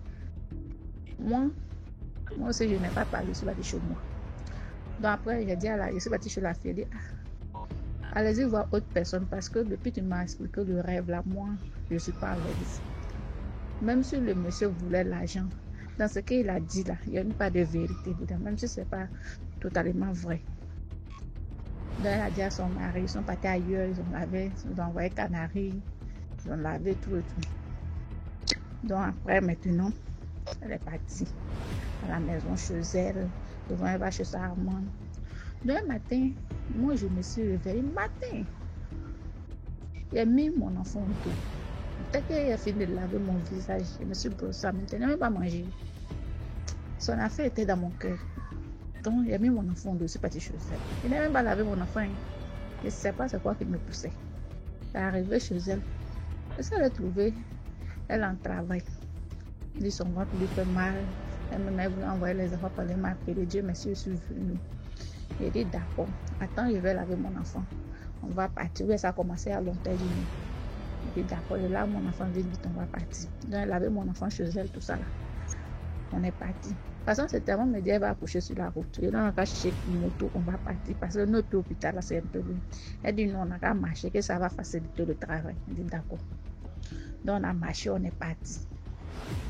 Moi aussi, je n'ai pas parlé, je suis partie chez moi. Donc après, j'ai dit je suis partie chez la fille, elle dit, allez-y voir autre personne parce que depuis que tu m'as expliqué le rêve là, moi, je ne suis pas à l'aise. Même si le monsieur voulait l'argent, dans ce qu'il a dit là, il n'y a pas de vérité dedans, même si ce n'est pas totalement vrai. Donc elle a dit à son mari, ils sont partis ailleurs, ils ont envoyé Canaries, ils ont lavé tout et tout. Donc après, maintenant, elle est partie à la maison chez elle, devant elle va chez sa maman. Donc un matin, moi je me suis réveillée, matin, j'ai mis mon enfant au dos. Dès qu'il a fini de laver mon visage, je me suis brossée, maintenant, je n'ai même pas mangé. Son affaire était dans mon cœur. Donc j'ai mis mon enfant au dos, je suis partie chez elle. Je n'ai même pas lavé mon enfant. Je ne sais pas c'est quoi qui me poussait. Elle est arrivée chez elle. Et ça l'a trouvé, elle en travail. Elle dit son ventre lui fait mal. Elle voulait envoyer les enfants pour aller m'appeler. Dieu merci, je suis venue. J'ai dit d'accord, attends, je vais laver mon enfant. On va partir. Oui, ça a commencé à longtemps. J'ai dit d'accord, je lave mon enfant, vite, on va partir. Donc, elle avait mon enfant chez elle, tout ça là. On est parti. De toute façon, c'est tellement me dit, elle va accoucher sur la route. Et là, on va chercher une moto, on va partir. Parce que notre hôpital là, c'est un peu loin. Elle dit non, on a qu'à marcher, que ça va faciliter le travail. Je dis d'accord. Donc, on a marché, on est parti.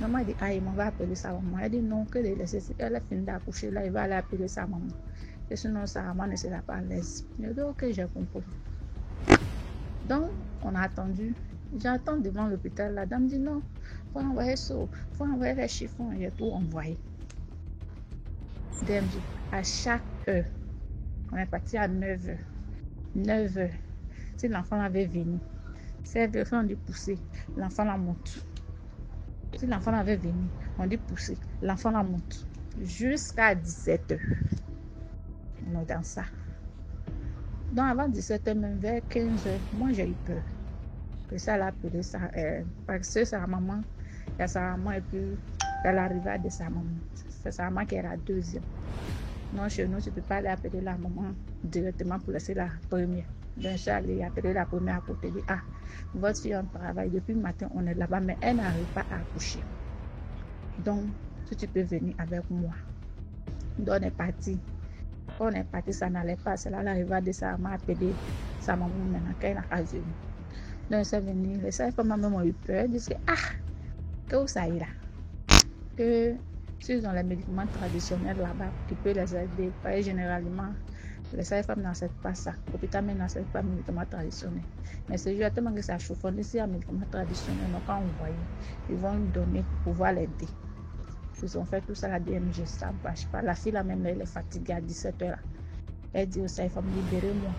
Maman dit, il va appeler sa maman. Elle dit non, que de laisser. Elle a fini d'accoucher là, il va aller appeler sa maman. Et sinon, sa maman ne sera pas à l'aise. Je dis, ok, j'ai compris. Donc, on a attendu. J'attends devant l'hôpital. La dame dit non, il faut envoyer ça, il faut envoyer les chiffons. J'ai tout envoyé. DMJ, à chaque heure, on est parti à 9h. 9h. Si l'enfant avait venu, si on dit pousser, l'enfant la monte. Si l'enfant avait venu, on dit pousser, l'enfant la monte. Jusqu'à 17h. On est dans ça. Donc avant 17h, même vers 15h, moi j'ai eu peur. Que ça l'a appelé ça. Parce que sa maman, il y a sa maman et puis il y a l'arrivée de sa maman. C'est sa maman qui est la deuxième. Non, chez nous, tu ne peux pas aller appeler la maman directement pour laisser la première. Donc je suis allée appeler la première à côté. Dit, votre fille en travail, depuis le matin on est là-bas, mais elle n'arrive pas à accoucher. Donc, si tu peux venir avec moi. Donc on est parti. On est parti, ça n'allait pas. C'est là l'arrivée de sa maman appelé sa maman maintenant quand elle n'a pas venu. Donc c'est venu. Les sages-femmes même ont eu peur. Ils disent que ça y est là. Que s'ils ont les médicaments traditionnels là-bas, tu peux les aider. Parce que généralement, les sages-femmes n'acceptent pas ça. L'hôpital même n'accepte pas les médicaments traditionnels. Mais c'est juste tellement que ça chauffe. On dit s'il y a un médicament traditionnel, donc quand on voit, ils vont lui donner pour pouvoir l'aider. Ils ont fait tout ça, la DMG, ça ne marche pas. La fille là même, elle est fatiguée à 17h. Elle dit aux sages-femmes, libérez-moi.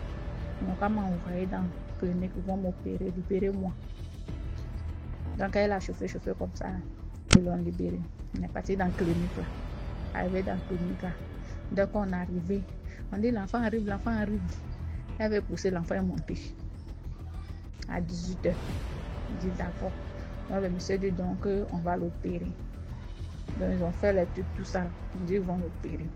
Donc quand m'a envoyé dans la clinique, ils vont m'opérer, libérez-moi. Donc elle a chauffé comme ça. Ils l'ont libéré. On est parti dans la clinique là. Arrivé dans la clinique là. Donc on est arrivé. On dit l'enfant arrive, l'enfant arrive. Elle veut pousser, l'enfant est monté. À 18h. Je dis d'accord. Donc le monsieur dit donc on va l'opérer. Donc ils ont fait les trucs, tout ça. Ils disent ils vont l'opérer.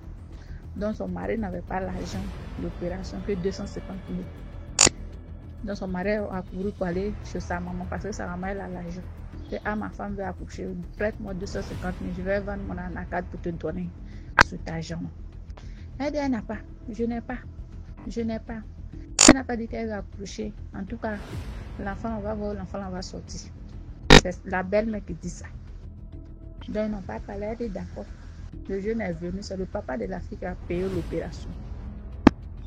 Donc son mari n'avait pas l'argent d'opération que 250 000. Donc son mari a couru pour aller chez sa maman parce que sa maman elle a l'argent. Et ma femme veut accoucher, prête-moi 250 000, je vais vendre mon anacade pour te donner cet argent. Elle dit elle n'a pas, je n'ai pas. Elle n'a pas dit qu'elle va accoucher. En tout cas, l'enfant on va voir, l'enfant on va sortir. C'est la belle-mère qui dit ça. Donc ils n'ont pas parlé, elle dit d'accord. Le jeune est venu, c'est le papa de la fille qui a payé l'opération.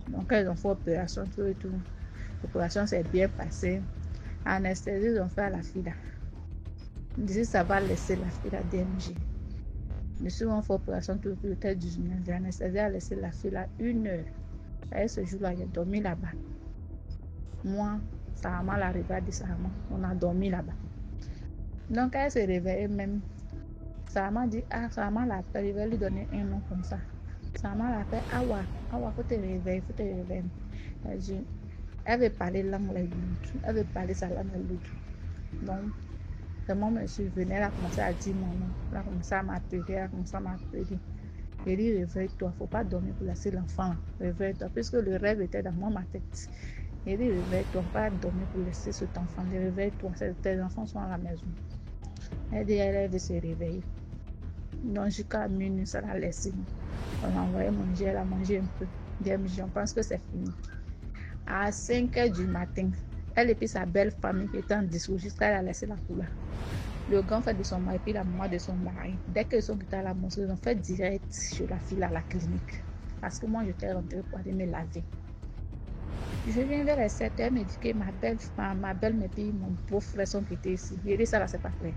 Donc ils ont fait l'opération, tout et tout. L'opération s'est bien passée. Anesthésie, ils ont fait à la fille là. Ils disaient ça va laisser la fille à DMG. Monsieur, on fait l'opération tout le temps 19. L'anesthésie a laissé la fille là 1 heure. Et ce jour-là, j'ai dormi là-bas. Moi, sa maman l'arrivée à dire sa maman, on a dormi là-bas. Donc, quand elle se réveillait même, sa maman dit, ah, sa maman l'appelle, il va lui donner un nom comme ça. Sa maman l'appelle, Awa, Awa, faut te réveiller, faut te réveiller. Elle dit, elle veut parler langue la Loudou, elle veut parler sa langue la Loudou. Donc, moi, je suis venue, elle a commencé à dire mon nom, elle a commencé à m'appeler, elle a commencé à m'appeler. Elle dit, réveille-toi, il ne faut pas dormir pour laisser l'enfant, réveille-toi, puisque le rêve était dans ma tête. Elle dit, réveille-toi, pas dormir pour laisser cet enfant, réveille-toi, tes enfants sont à la maison. Elle dit, elle veut se réveiller. Donc, jusqu'à minuit, ça l'a laissé. On l'a envoyé manger, elle a mangé un peu. DMJ, on pense que c'est fini. À 5h du matin, elle et puis sa belle famille qui était en discours jusqu'à elle a laissé la couleur. Le grand frère de son mari et puis la maman de son mari, dès qu'ils sont quittés à la mosquée, ils ont fait direct sur la file à la clinique. Parce que moi, j'étais rentrée pour aller me laver. Je viens vers les 7h, elle me dit que ma belle et puis mon beau-frère sont quittés ici. Je dis ça là, c'est pas clair.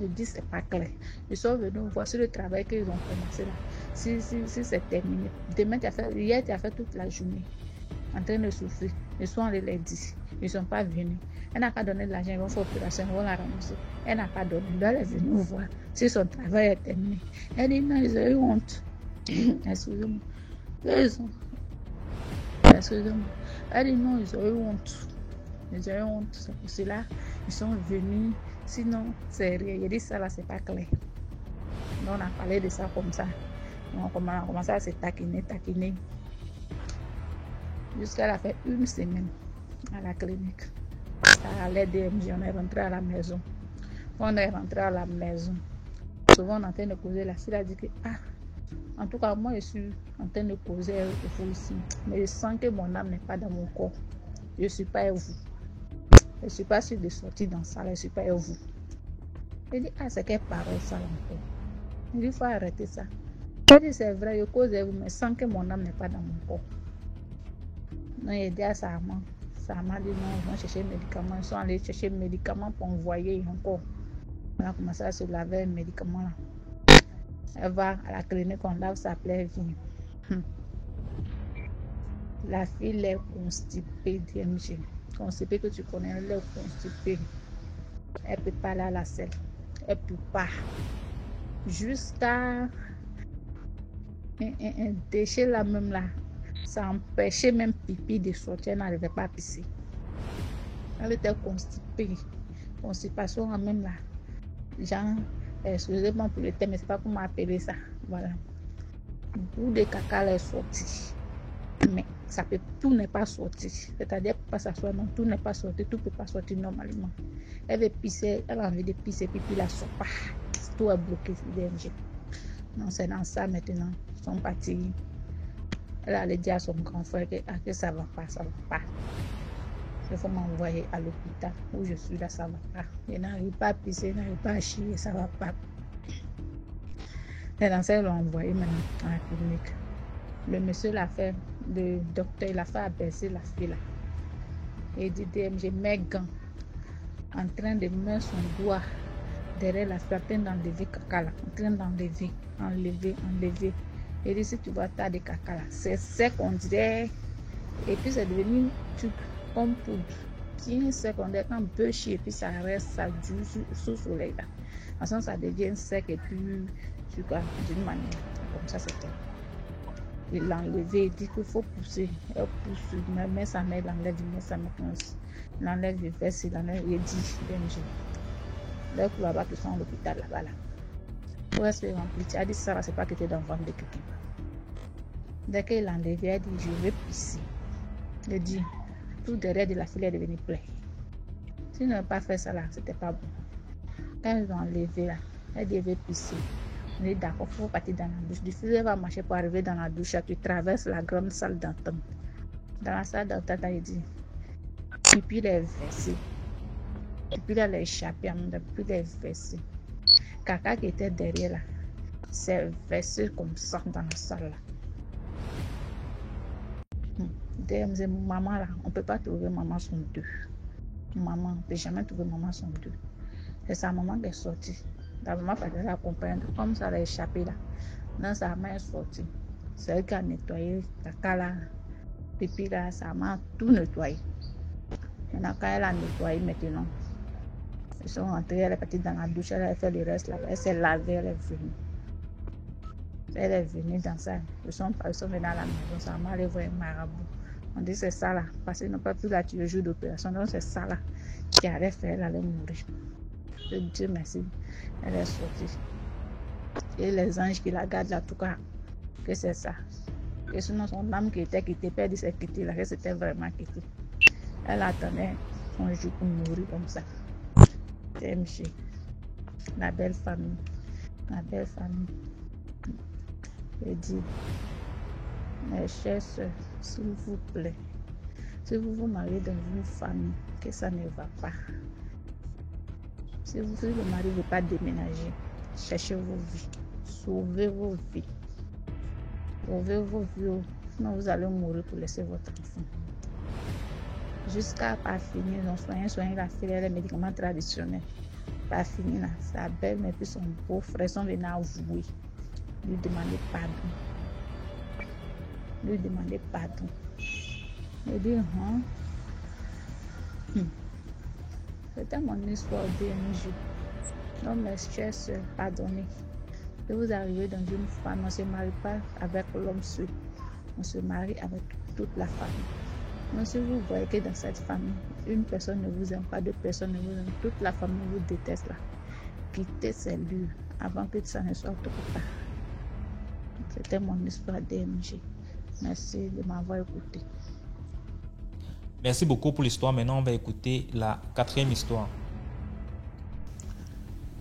Je dis c'est pas clair. Ils sont venus voir sur le travail qu'ils ont commencé là. Si c'est terminé. Demain, hier, tu as fait toute la journée en train de souffrir. Ils sont allés les dire. Ils ne sont pas venus. Elle n'a pas donné de l'argent, ils vont faire opération, ils vont la ramasser. Elle n'a pas donné. Elle est venue voir si son travail est terminé. Elle dit non, ils ont eu honte. Excusez-moi. Excusez-moi. Elle dit non, ils ont eu honte. Ils ont eu honte. C'est pour cela ils sont venus. Sinon, c'est rien. Il dit ça là, c'est pas clair. Donc, on a parlé de ça comme ça. Donc, on a commencé à se taquiner. Jusqu'à la fin une semaine à la clinique. Ça allait DMJ, on est rentré à la maison. On est rentré à la maison. Souvent, on est en train de causer. La fille a dit que, en tout cas, moi, je suis en train de causer avec vous ici. Mais je sens que mon âme n'est pas dans mon corps. Je ne suis pas avec vous. Je ne suis pas sûre de sortir dans ça. Je ne suis pas avec vous. Elle dit, c'est quelle parole ça encore? Il dit, il faut arrêter ça. Elle dit, c'est vrai, je cause avec vous, mais je sens que mon âme n'est pas dans mon corps. Non, il dit à sa maman. Sa maman dit non, ils vont chercher des médicaments. Ils sont allés chercher des médicaments pour envoyer encore. On a commencé à se laver les médicaments là. Elle va à la clinique, on lave sa plaie, elle vient. La fille est constipée, DMG. Constipée que tu connais, elle est constipée. Elle ne peut pas aller à la selle. Elle ne peut pas. Jusqu'à un déchet là même là. Ça empêchait même pipi de sortir, elle n'arrivait pas à pisser. Elle était constipée. Constipation même là. Genre, excusez-moi pour le thème, mais c'est pas comment appeler ça. Voilà. Bout de caca elle est sorti. Mais tout n'est pas sorti. C'est-à-dire pas s'asseoir, non, tout n'est pas sorti, tout ne peut pas sortir normalement. Elle veut pisser, elle a envie de pisser, puis la sort pas. Tout est bloqué, DMG. Non, c'est dans ça maintenant. Ils sont partis. Elle allait dire à son grand frère que ça ne va pas, ça ne va pas. Il faut m'envoyer à l'hôpital où je suis là, ça ne va pas. Je n'arrive pas à pisser, je n'arrive pas à chier, ça ne va pas. Les danseurs l'ont envoyé maintenant à la clinique. Le monsieur l'a fait, le docteur, il a fait abaisser la fille là. Et il dit, DMG, mets gants, en train de mettre son doigt derrière la fille, en train d'enlever caca là, en train d'enlever, enlever. Et dit, si tu vois tas de caca là, c'est sec, on dirait. Et puis c'est devenu truc comme poudre. Bien sec, on dirait quand peu chier, et puis ça reste, ça dure sous le soleil là. Ensuite, ça devient sec et puis, d'une manière. Comme ça, c'était. Il l'a enlevé, il dit qu'il faut pousser. Elle pousse, mais sa mère l'enlève, mais sa mère il enlève le veste, il enlève, il dit, DMG. Là, pour là-bas, qui sont à l'hôpital là-bas là. Pour rester rempli, tu as dit ça, c'est pas que tu es dans le ventre de quelqu'un. Dès qu'il l'a enlevé, elle dit, je vais pisser. Il dit, tout derrière de la fille est devenu plein. S'il n'avait pas fait ça là, c'était pas bon. Quand ils l'ont enlevé là, elle dit, je vais pisser. On est d'accord, il faut partir dans la douche. Elle va marcher pour arriver dans la douche. Tu traverses la grande salle d'entente. Dans la salle d'entente, il dit, et puis il est versé. Et puis il a échappé, puis il est versé. Caca qui était derrière là, c'est versé comme ça dans la salle là. DMZ, maman là, on ne peut pas trouver maman son deux. Maman, on ne peut jamais trouver maman son deux. C'est sa maman qui est sortie. La maman peut la comprendre, comme ça elle a échappé là. Non, sa maman est sortie. C'est elle qui a nettoyé caca là. Depuis là, ça m'a tout nettoyé. Maintenant, quand elle a nettoyé maintenant, ils sont rentrés, elle est partie dans la douche, elle a fait le reste là, elle s'est lavée, elle est venue. Elle est venue dans ça. Ils sont venus à la maison, ça m'a allé voir un marabout. On dit c'est ça là, parce qu'ils n'ont pas pu la tuer le jour d'opération, donc c'est ça là qui allait faire, elle allait mourir. Dieu merci, elle est sortie. Et les anges qui la gardent là, en tout cas, que c'est ça. Que sinon son âme qui était quittée, perdue s'est quittée là, que c'était vraiment quitté. Elle attendait son jour pour mourir comme ça. TMG, la belle famille, la belle famille. Je dis, mes chers soeurs, s'il vous plaît, si vous vous mariez dans une famille, que ça ne va pas. Si le mari ne veut pas déménager, cherchez vos vies, sauvez vos vies. Sauvez vos vies, sinon vous allez mourir pour laisser votre enfant. Jusqu'à pas finir, non, soigner la fille, les médicaments traditionnels. Pas finir là, sa belle, mais puis son beau-frère sont venus avouer, lui demander pardon. Lui demander pardon. Il dit, c'était mon histoire DMG. Donc mes chers soeurs, pardonnez. Si vous arrivez dans une famille, on ne se marie pas avec l'homme seul. On se marie avec toute la famille. Donc si vous voyez que dans cette famille, une personne ne vous aime pas, deux personnes ne vous aiment, toute la famille vous déteste là. Quittez ces lieux avant que ça ne soit trop tard. C'était mon histoire DMG. Merci de m'avoir écouté. Merci beaucoup pour l'histoire. Maintenant, on va écouter la 4e histoire.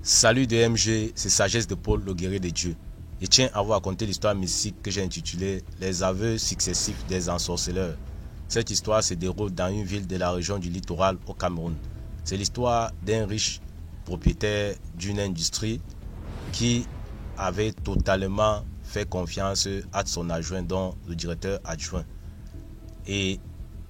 Salut DMG, c'est Sagesse de Paul, le guerrier de Dieu. Je tiens à vous raconter l'histoire mystique que j'ai intitulée Les aveux successifs des ensorceleurs. Cette histoire se déroule dans une ville de la région du littoral au Cameroun. C'est l'histoire d'un riche propriétaire d'une industrie qui avait totalement fait confiance à son adjoint, dont le directeur adjoint. Et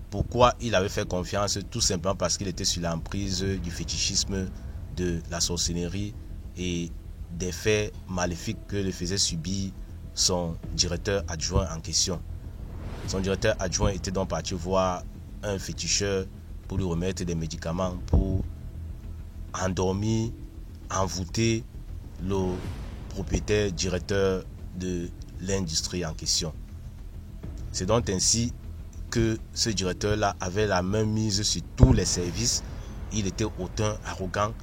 pourquoi il avait fait confiance? Tout simplement parce qu'il était sur l'emprise du fétichisme, de la sorcellerie et des faits maléfiques que le faisait subir son directeur adjoint en question. Son directeur adjoint était donc parti voir un féticheur pour lui remettre des médicaments pour endormir, envoûter le propriétaire directeur de l'industrie en question. C'est donc ainsi que ce directeur-là avait la main mise sur tous les services. Il était hautain, arrogant.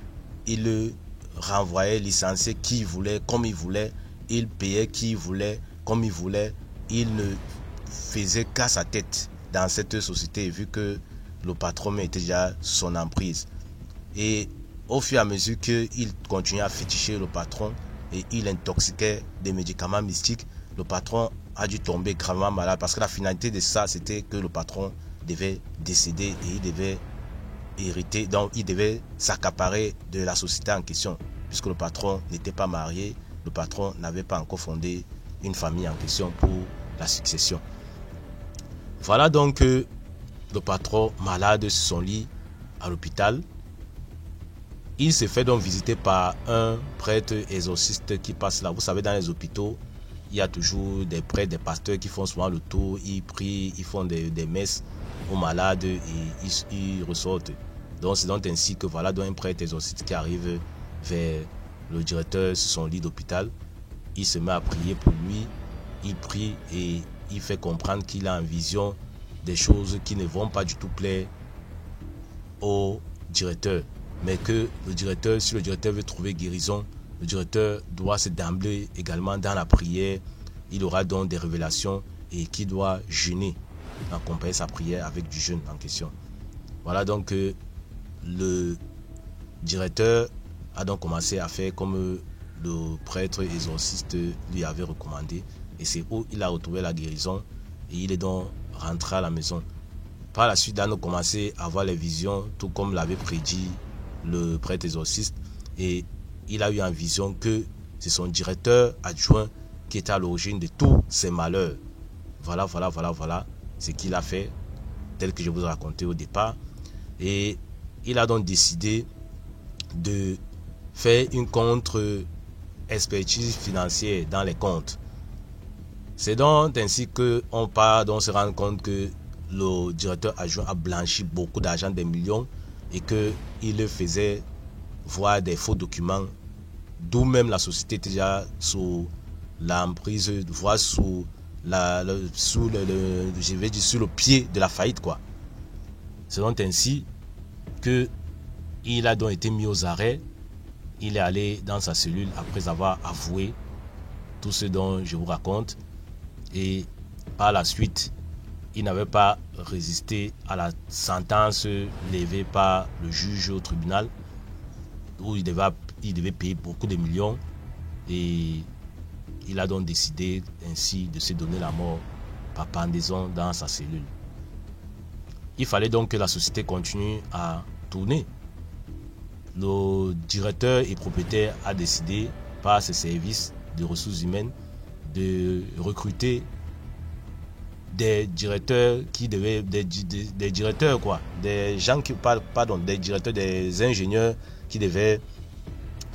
Il le renvoyait, licenciait qui il voulait, comme il voulait. Il payait qui il voulait, comme il voulait. Il ne faisait qu'à sa tête dans cette société, vu que le patron était déjà son emprise. Et au fur et à mesure qu'il continuait à féticher le patron et il intoxiquait des médicaments mystiques, le patron a dû tomber gravement malade, parce que la finalité de ça, c'était que le patron devait décéder et il devait hériter, donc il devait s'accaparer de la société en question, puisque le patron n'était pas marié, le patron n'avait pas encore fondé une famille en question pour la succession. Voilà donc le patron malade sur son lit à l'hôpital. Il se fait donc visiter par un prêtre exorciste qui passe là. Vous savez, dans les hôpitaux, il y a toujours des prêtres, des pasteurs qui font souvent le tour, ils prient, ils font des messes aux malades et ils ressortent. Donc c'est donc ainsi que voilà donc un prêtre exorciste qui arrive vers le directeur sur son lit d'hôpital. Il se met à prier pour lui, il prie et il fait comprendre qu'il a en vision des choses qui ne vont pas du tout plaire au directeur. Mais que le directeur, si le directeur veut trouver guérison, le directeur doit se d'emblée également dans la prière. Il aura donc des révélations et qui doit jeûner, accompagner sa prière avec du jeûne en question. Voilà donc le directeur a donc commencé à faire comme le prêtre exorciste lui avait recommandé. Et c'est où il a retrouvé la guérison et il est donc rentré à la maison. Par la suite, il a commencé à avoir les visions, tout comme l'avait prédit le prêtre exorciste. Et il a eu en vision que c'est son directeur adjoint qui était à l'origine de tous ses malheurs. Voilà ce qu'il a fait, tel que je vous ai raconté au départ. Et il a donc décidé de faire une contre-expertise financière dans les comptes. C'est donc ainsi qu'on part donc se rendre compte que le directeur adjoint a blanchi beaucoup d'argent, des millions, et qu'il faisait voir des faux documents, d'où même la société était déjà sous l'emprise, voire sous le pied de la faillite, quoi. C'est donc ainsi que il a donc été mis aux arrêts. Il est allé dans sa cellule après avoir avoué tout ce dont je vous raconte, et par la suite il n'avait pas résisté à la sentence levée par le juge au tribunal, où il devait payer beaucoup de millions, et il a donc décidé ainsi de se donner la mort par pendaison dans sa cellule. Il fallait donc que la société continue à tourner. Le directeur et propriétaire a décidé par ses services de ressources humaines de recruter des directeurs qui devaient des directeurs quoi, des gens qui pardon, des directeurs, des ingénieurs qui devaient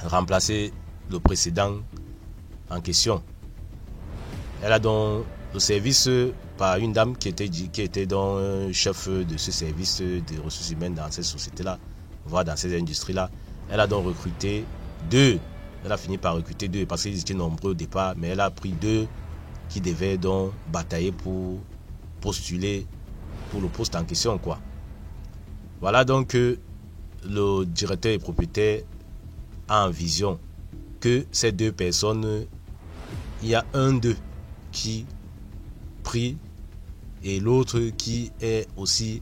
remplacer le précédent en question. Elle a donc le service par une dame qui était donc chef de ce service de ressources humaines dans cette société-là, voire dans ces industries-là. Elle a donc recruté deux. Elle a fini par recruter deux parce qu'ils étaient nombreux au départ, mais elle a pris deux qui devaient donc batailler pour postuler pour le poste en question, quoi. Voilà donc le directeur et propriétaire a en vision que ces deux personnes, il y a un d'eux qui prie et l'autre qui est aussi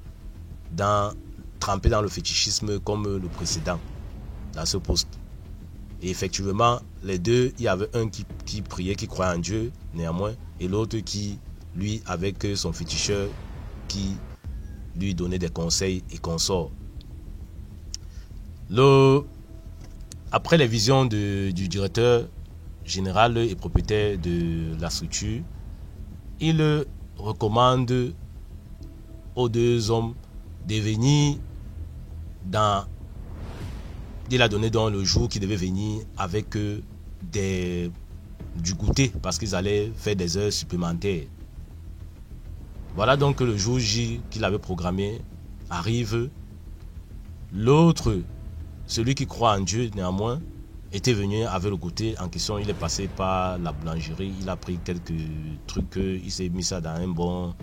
trempé dans le fétichisme comme le précédent dans ce poste. Et effectivement, les deux, il y avait un qui priait, qui croyait en Dieu néanmoins, et l'autre qui, lui, avec son féticheur, qui lui donnait des conseils et consorts. Après les visions du directeur général et propriétaire de la structure, il recommande aux deux hommes de venir il a donné donc le jour qu'ils devaient venir avec du goûter parce qu'ils allaient faire des heures supplémentaires. Voilà donc que le jour J qu'il avait programmé arrive. L'autre, celui qui croit en Dieu néanmoins, était venu avec le goûter en question. Il est passé par la boulangerie, il a pris quelques trucs, il s'est mis ça dans un bon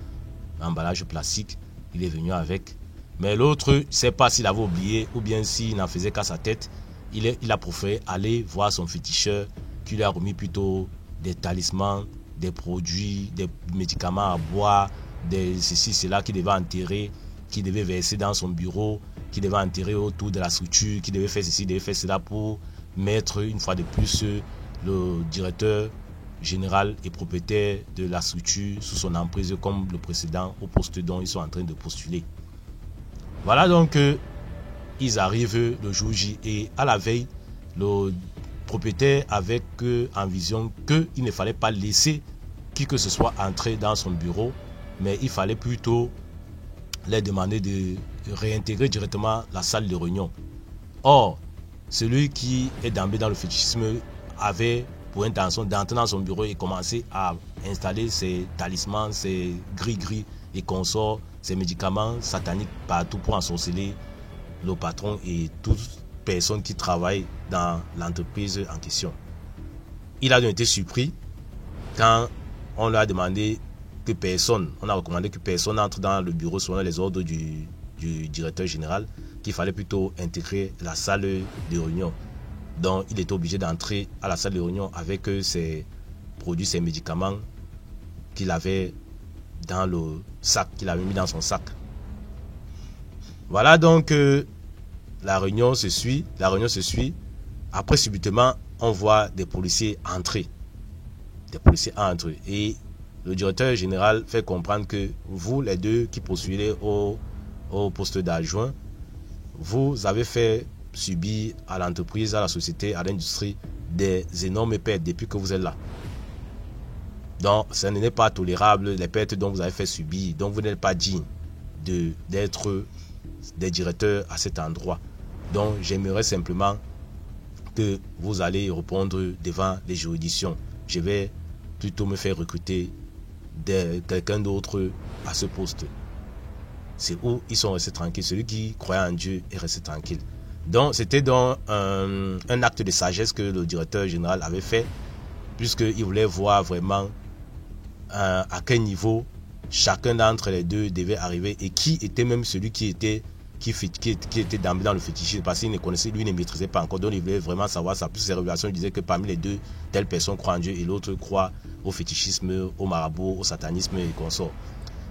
emballage plastique, il est venu avec. Mais l'autre, je ne sais pas s'il avait oublié ou bien s'il n'en faisait qu'à sa tête. Il a préféré aller voir son féticheur qui lui a remis plutôt des talismans, des produits, des médicaments à boire, des ceci, cela qu'il devait enterrer, qu'il devait verser dans son bureau, qu'il devait enterrer autour de la structure, qu'il devait faire ceci, qu'il devait faire cela pour mettre une fois de plus le directeur général et propriétaire de la structure sous son emprise comme le précédent au poste dont ils sont en train de postuler. Voilà donc ils arrivent le jour J et à la veille, le propriétaire avait en vision qu'il ne fallait pas laisser qui que ce soit entrer dans son bureau, mais il fallait plutôt leur demander de réintégrer directement la salle de réunion. Or, celui qui est d'emblée dans le fétichisme avait pour intention d'entrer dans son bureau et commencer à installer ses talismans, ses gris-gris et consorts, ces médicaments sataniques partout pour ensorceler le patron et toute personne qui travaille dans l'entreprise en question. Il a donc été surpris quand on lui a demandé que personne, on a recommandé que personne entre dans le bureau selon les ordres du directeur général, qu'il fallait plutôt intégrer la salle de réunion. Donc il était obligé d'entrer à la salle de réunion avec ses produits, ses médicaments qu'il avait dans le sac, qu'il avait mis dans son sac. Voilà donc la réunion se suit. Après subitement, on voit des policiers entrer. Et le directeur général fait comprendre que vous, les deux qui postulez au poste d'adjoint, vous avez fait subir à l'entreprise, à la société, à l'industrie des énormes pertes depuis que vous êtes là. Donc, ce n'est pas tolérable, les pertes dont vous avez fait subir. Donc, vous n'êtes pas digne d'être des directeurs à cet endroit. Donc, j'aimerais simplement que vous allez répondre devant les juridictions. Je vais plutôt me faire recruter quelqu'un d'autre à ce poste. c'est où ils sont restés tranquilles. Celui qui croyait en Dieu est resté tranquille. Donc, c'était donc un acte de sagesse que le directeur général avait fait, puisqu'il voulait voir vraiment à quel niveau chacun d'entre les deux devait arriver et qui était même celui qui était d'emblée dans le fétichisme, parce qu'il ne connaissait, lui ne maîtrisait pas encore, donc il voulait vraiment savoir ça. Plus ses révélations disaient que parmi les deux, telle personne croit en Dieu et l'autre croit au fétichisme, au marabout, au satanisme et consorts.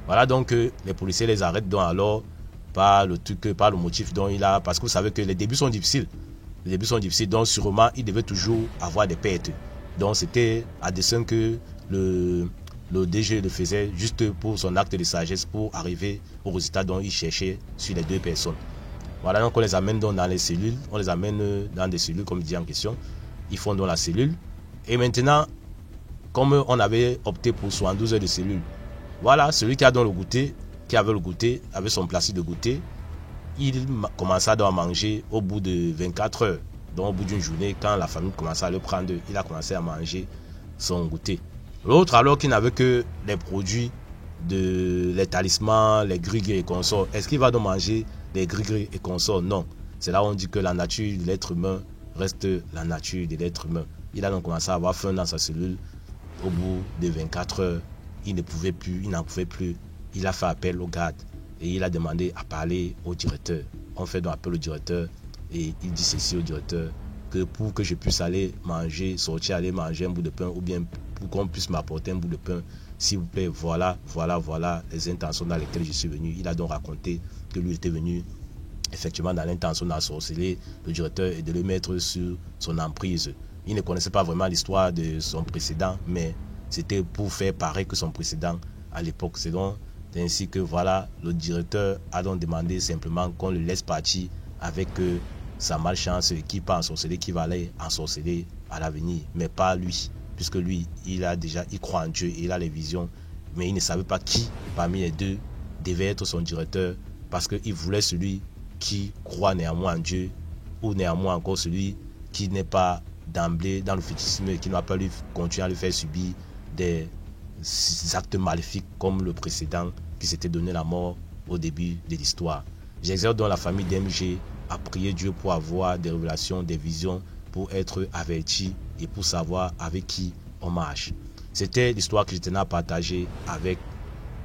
Voilà, donc les policiers les arrêtent donc alors par le motif dont il a, parce que vous savez que les débuts sont difficiles. Les débuts sont difficiles, donc sûrement il devait toujours avoir des pertes. Donc c'était à dessein que le DG le faisait juste pour son acte de sagesse, pour arriver au résultat dont il cherchait sur les deux personnes. Voilà, donc on les amène donc dans les cellules, on les amène dans des cellules comme dit en question. Ils font dans la cellule. Et maintenant, comme on avait opté pour 72 heures de cellule, voilà, celui qui a dans le goûter, qui avait le goûter, avait son placide de goûter, il commença donc à manger au bout de 24 heures. Donc au bout d'une journée, quand la famille commençait à le prendre, il a commencé à manger son goûter. L'autre, alors qu'il n'avait que les produits, les talismans, les gris-gris et consorts, est-ce qu'il va donc manger les gris-gris et consorts? Non. C'est là où on dit que la nature de l'être humain reste la nature de l'être humain. Il a donc commencé à avoir faim dans sa cellule. Au bout de 24 heures, il n'en pouvait plus. Il a fait appel au garde et il a demandé à parler au directeur. On fait donc appel au directeur et il dit ceci au directeur, que pour que je puisse aller sortir, aller manger un bout de pain, ou bien pour qu'on puisse m'apporter un bout de pain, s'il vous plaît, voilà les intentions dans lesquelles je suis venu. Il a donc raconté que lui était venu effectivement dans l'intention d'ensorceler le directeur et de le mettre sur son emprise. Il ne connaissait pas vraiment l'histoire de son précédent, mais c'était pour faire pareil que son précédent à l'époque. C'est donc ainsi que voilà, le directeur a donc demandé simplement qu'on le laisse partir avec sa malchance, qui peut ensorceler, qui va aller ensorceler à l'avenir, mais pas lui, puisque lui, il croit en Dieu, il a les visions, mais il ne savait pas qui parmi les deux devait être son directeur, parce qu'il voulait celui qui croit néanmoins en Dieu, ou néanmoins encore celui qui n'est pas d'emblée dans le fétichisme et qui ne va pas lui continuer à lui faire subir des actes maléfiques comme le précédent qui s'était donné la mort au début de l'histoire. J'exhorte donc la famille DMG à prier Dieu pour avoir des révélations, des visions, pour être averti et pour savoir avec qui on marche. C'était l'histoire que je tenais à partager avec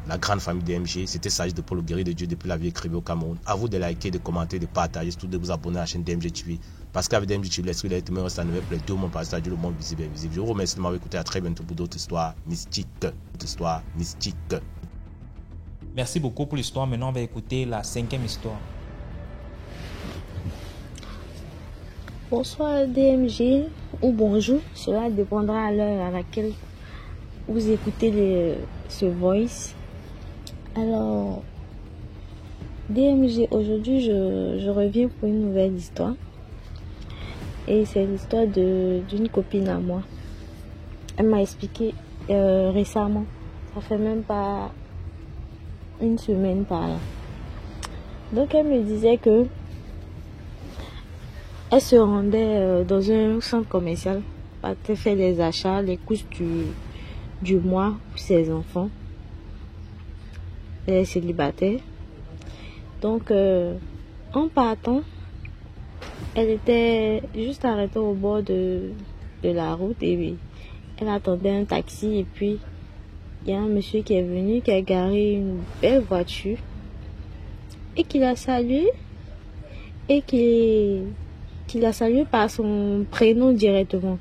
la grande famille DMG. C'était Sagesse de Paul, le guerrier de Dieu depuis la vie écrivée au Cameroun. À vous de liker, de commenter, de partager, surtout de vous abonner à la chaîne DMG TV. Parce qu'avec DMG TV, l'esprit de l'être humain reste à nouveau pour les deux mondes, parce que Dieu, le monde visible et invisible. Je vous remercie de m'avoir écouté. À très bientôt pour d'autres histoires mystiques. Merci beaucoup pour l'histoire. Maintenant, on va écouter la 5e histoire. Bonsoir DMG ou bonjour, cela dépendra à l'heure à laquelle vous écoutez ce voice. Alors, DMG, aujourd'hui je reviens pour une nouvelle histoire. Et c'est l'histoire d'une copine à moi. Elle m'a expliqué récemment, ça fait même pas une semaine par là. Donc elle me disait que elle se rendait dans un centre commercial, partait faire les achats, les couches du mois pour ses enfants. Elle est célibataire. Donc, en partant, elle était juste arrêtée au bord de la route et elle attendait un taxi. Et puis, il y a un monsieur qui est venu, qui a garé une belle voiture et qui l'a salué et qui l'a salué par son prénom directement.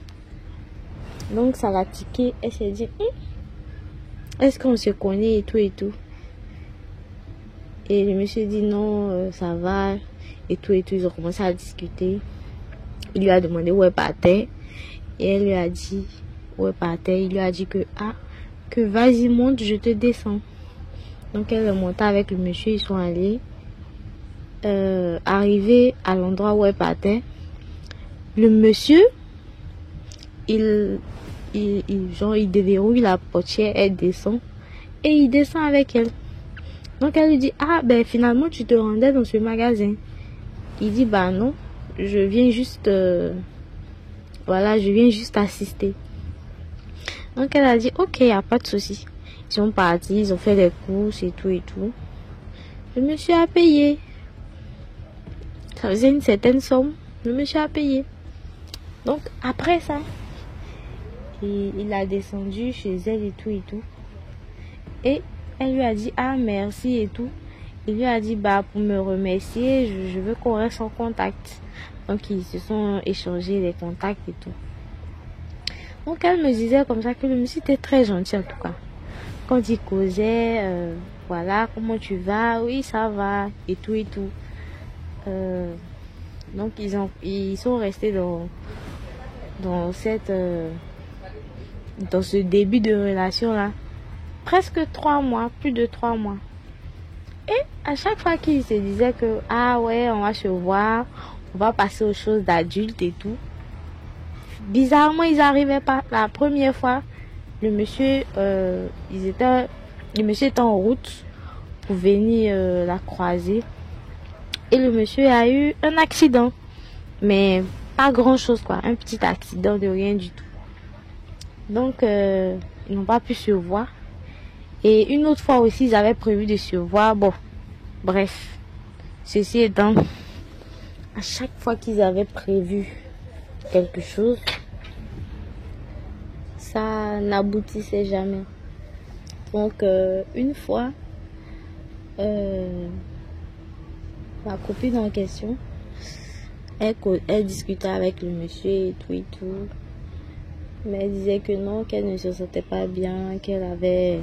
Donc ça l'a tiqué. Elle s'est dit est-ce qu'on se connaît et tout et tout. Et le monsieur dit non, ça va et tout et tout. Ils ont commencé à discuter. Il lui a demandé où elle partait et elle lui a dit où elle partait. Il lui a dit que vas-y monte, je te descends. Donc elle est montée avec le monsieur. Ils sont allés arrivés à l'endroit où elle partait. Le monsieur, il déverrouille la portière, elle descend et il descend avec elle. Donc elle lui dit finalement tu te rendais dans ce magasin. Il dit non, je viens juste assister. Donc elle a dit ok, y a pas de souci. Ils sont partis, ils ont fait les courses et tout et tout. Le monsieur a payé. Ça faisait une certaine somme. Le monsieur a payé. Donc, après ça, il a descendu chez elle et tout et tout. Et elle lui a dit, ah, merci et tout. Il lui a dit, bah, pour me remercier, je veux qu'on reste en contact. Donc, ils se sont échangés les contacts et tout. Donc, elle me disait comme ça que le monsieur était très gentil en tout cas. Quand il causait, voilà, comment tu vas? Oui, ça va, et tout et tout. Donc, ils sont restés dans ce début de relation-là. Presque 3 mois, plus de 3 mois. Et à chaque fois qu'ils se disaient que, ah ouais, on va se voir, on va passer aux choses d'adultes et tout. Bizarrement, ils n'arrivaient pas. La première fois, le monsieur était en route pour venir la croiser. Et le monsieur a eu un accident. Mais pas grand chose quoi. Un petit accident de rien du tout. Donc, ils n'ont pas pu se voir. Et une autre fois aussi, ils avaient prévu de se voir. Bon, bref. Ceci étant, à chaque fois qu'ils avaient prévu quelque chose, ça n'aboutissait jamais. Donc, une fois, ma copine en question, elle discutait avec le monsieur et tout. Mais elle disait que non, qu'elle ne se sentait pas bien, qu'elle avait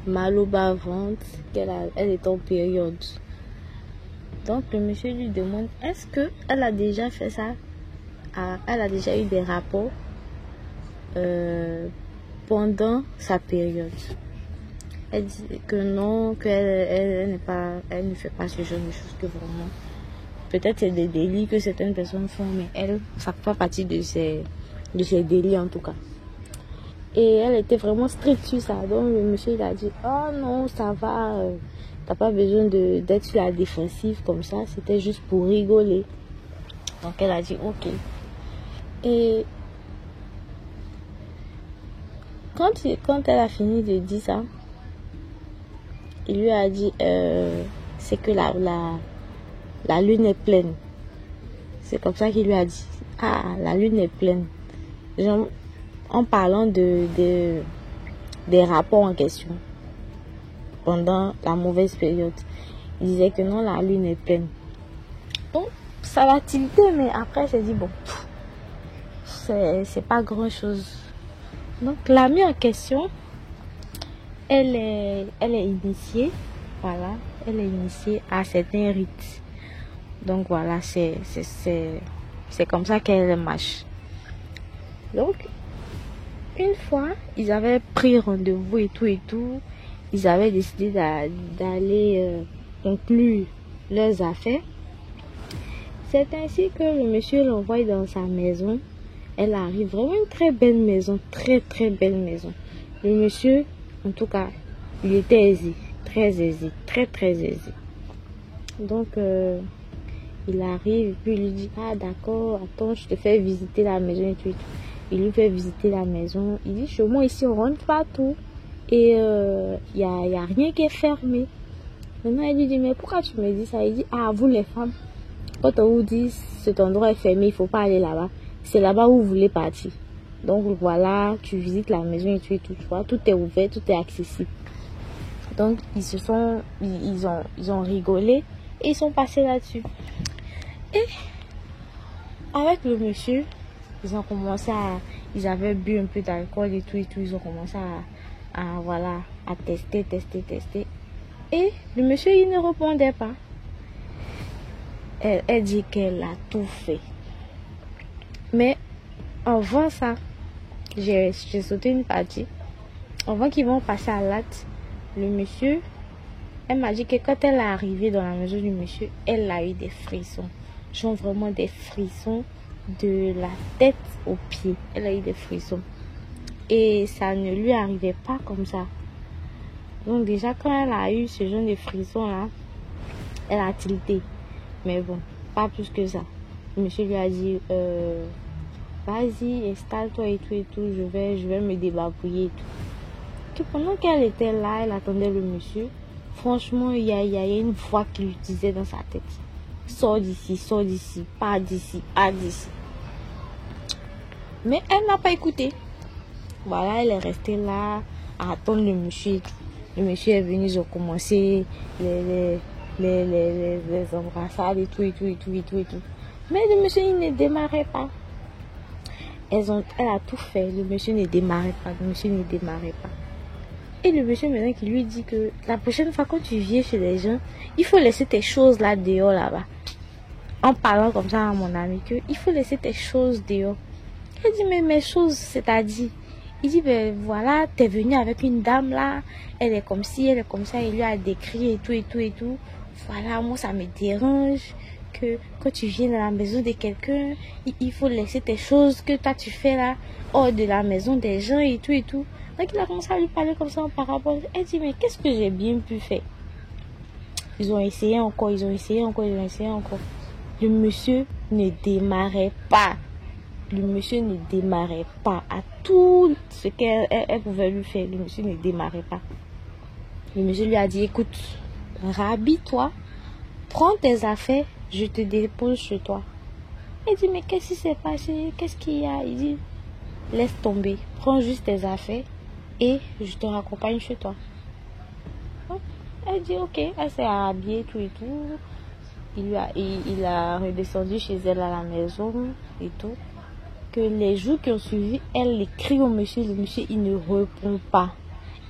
mal au bas-ventre, elle était en période. Donc le monsieur lui demande, est-ce qu'elle a déjà fait ça? Elle a déjà eu des rapports pendant sa période. Elle dit que non, qu'elle ne fait pas ce genre de choses, que vraiment. Peut-être c'est des délits que certaines personnes font, mais elle, ça fait pas partie de ces délits en tout cas. Et elle était vraiment stricte sur ça. Donc le monsieur il a dit, oh non, ça va, t'as pas besoin d'être sur la défensive comme ça, c'était juste pour rigoler. Donc elle a dit ok. Et quand elle a fini de dire ça, il lui a dit c'est que la lune est pleine. C'est comme ça qu'il lui a dit, ah, la lune est pleine. Genre, en parlant des rapports en question pendant la mauvaise période, il disait que non, la lune est pleine. Donc ça l'a tilté, mais après s'est dit bon, c'est pas grand chose. Donc l'amie en question, elle est initiée, voilà, elle est initiée à certains rites. Donc voilà, c'est comme ça qu'elle marche. Donc une fois, ils avaient pris rendez-vous et tout. Ils avaient décidé d'aller conclure leurs affaires. C'est ainsi que le monsieur l'envoie dans sa maison. Elle arrive, vraiment une très belle maison, très très belle maison. Le monsieur, en tout cas, il était aisé, très aisé, très très aisé. Donc, il arrive et puis il lui dit, ah d'accord, attends, je te fais visiter la maison et tout. Il lui fait visiter la maison. Il dit, chez moi ici, on rentre pas tout. Et il y a rien qui est fermé. Maintenant, elle lui dit, mais pourquoi tu me dis ça? Il dit, ah, vous les femmes, quand on vous dit cet endroit est fermé, il ne faut pas aller là-bas. C'est là-bas où vous voulez partir. Donc voilà, tu visites la maison et tout, tu vois, tout est ouvert, tout est accessible. Donc ils ont rigolé et ils sont passés là-dessus. Et avec le monsieur, ils ont commencé ils avaient bu un peu d'alcool et tout, ils ont commencé à tester. Et le monsieur, il ne répondait pas. Elle dit qu'elle a tout fait. Mais avant ça, j'ai sauté une partie. Avant qu'ils vont passer à l'acte, le monsieur, elle m'a dit que quand elle est arrivée dans la maison du monsieur, elle a eu des frissons. Genre vraiment des frissons de la tête aux pieds. Elle a eu des frissons. Et ça ne lui arrivait pas comme ça. Donc déjà, quand elle a eu ce genre de frissons-là, elle a tilté. Mais bon, pas plus que ça. Le monsieur lui a dit, vas-y, installe-toi et tout, je vais me débarbouiller et tout. Que pendant qu'elle était là, elle attendait le monsieur. Franchement, il y a une voix qui lui disait dans sa tête. Sors d'ici, pars d'ici, pars d'ici. Mais elle n'a pas écouté. Voilà, elle est restée là à attendre le monsieur. Le monsieur est venu, ils ont commencé les embrassades et tout. Mais le monsieur, il ne démarrait pas. Elle a tout fait. Le monsieur ne démarrait pas. Et le monsieur maintenant qui lui dit que la prochaine fois quand tu viens chez les gens, il faut laisser tes choses là dehors là-bas. En parlant comme ça à mon ami, que il faut laisser tes choses dehors. Elle dit mais mes choses, c'est-à-dire. Il dit ben voilà, t'es venu avec une dame là, elle est comme ci, elle est comme ça, il lui a décrit et tout. Voilà, moi ça me dérange que quand tu viens dans la maison de quelqu'un, il faut laisser tes choses que toi tu fais là hors de la maison des gens et tout. Donc il a commencé à lui parler comme ça en parabole. Elle dit mais qu'est-ce que j'ai bien pu faire? Ils ont essayé encore. Le monsieur ne démarrait pas. À tout ce qu'elle pouvait lui faire. Le monsieur ne démarrait pas. Le monsieur lui a dit écoute, rhabille-toi, prends tes affaires, je te dépose chez toi. Elle dit mais qu'est-ce qui s'est passé? Qu'est-ce qu'il y a? Il dit laisse tomber, prends juste tes affaires et je te raccompagne chez toi. Elle dit ok, elle s'est habillée tout. Il a redescendu chez elle à la maison et tout. Que les jours qui ont suivi, elle écrit au monsieur, le monsieur il ne répond pas.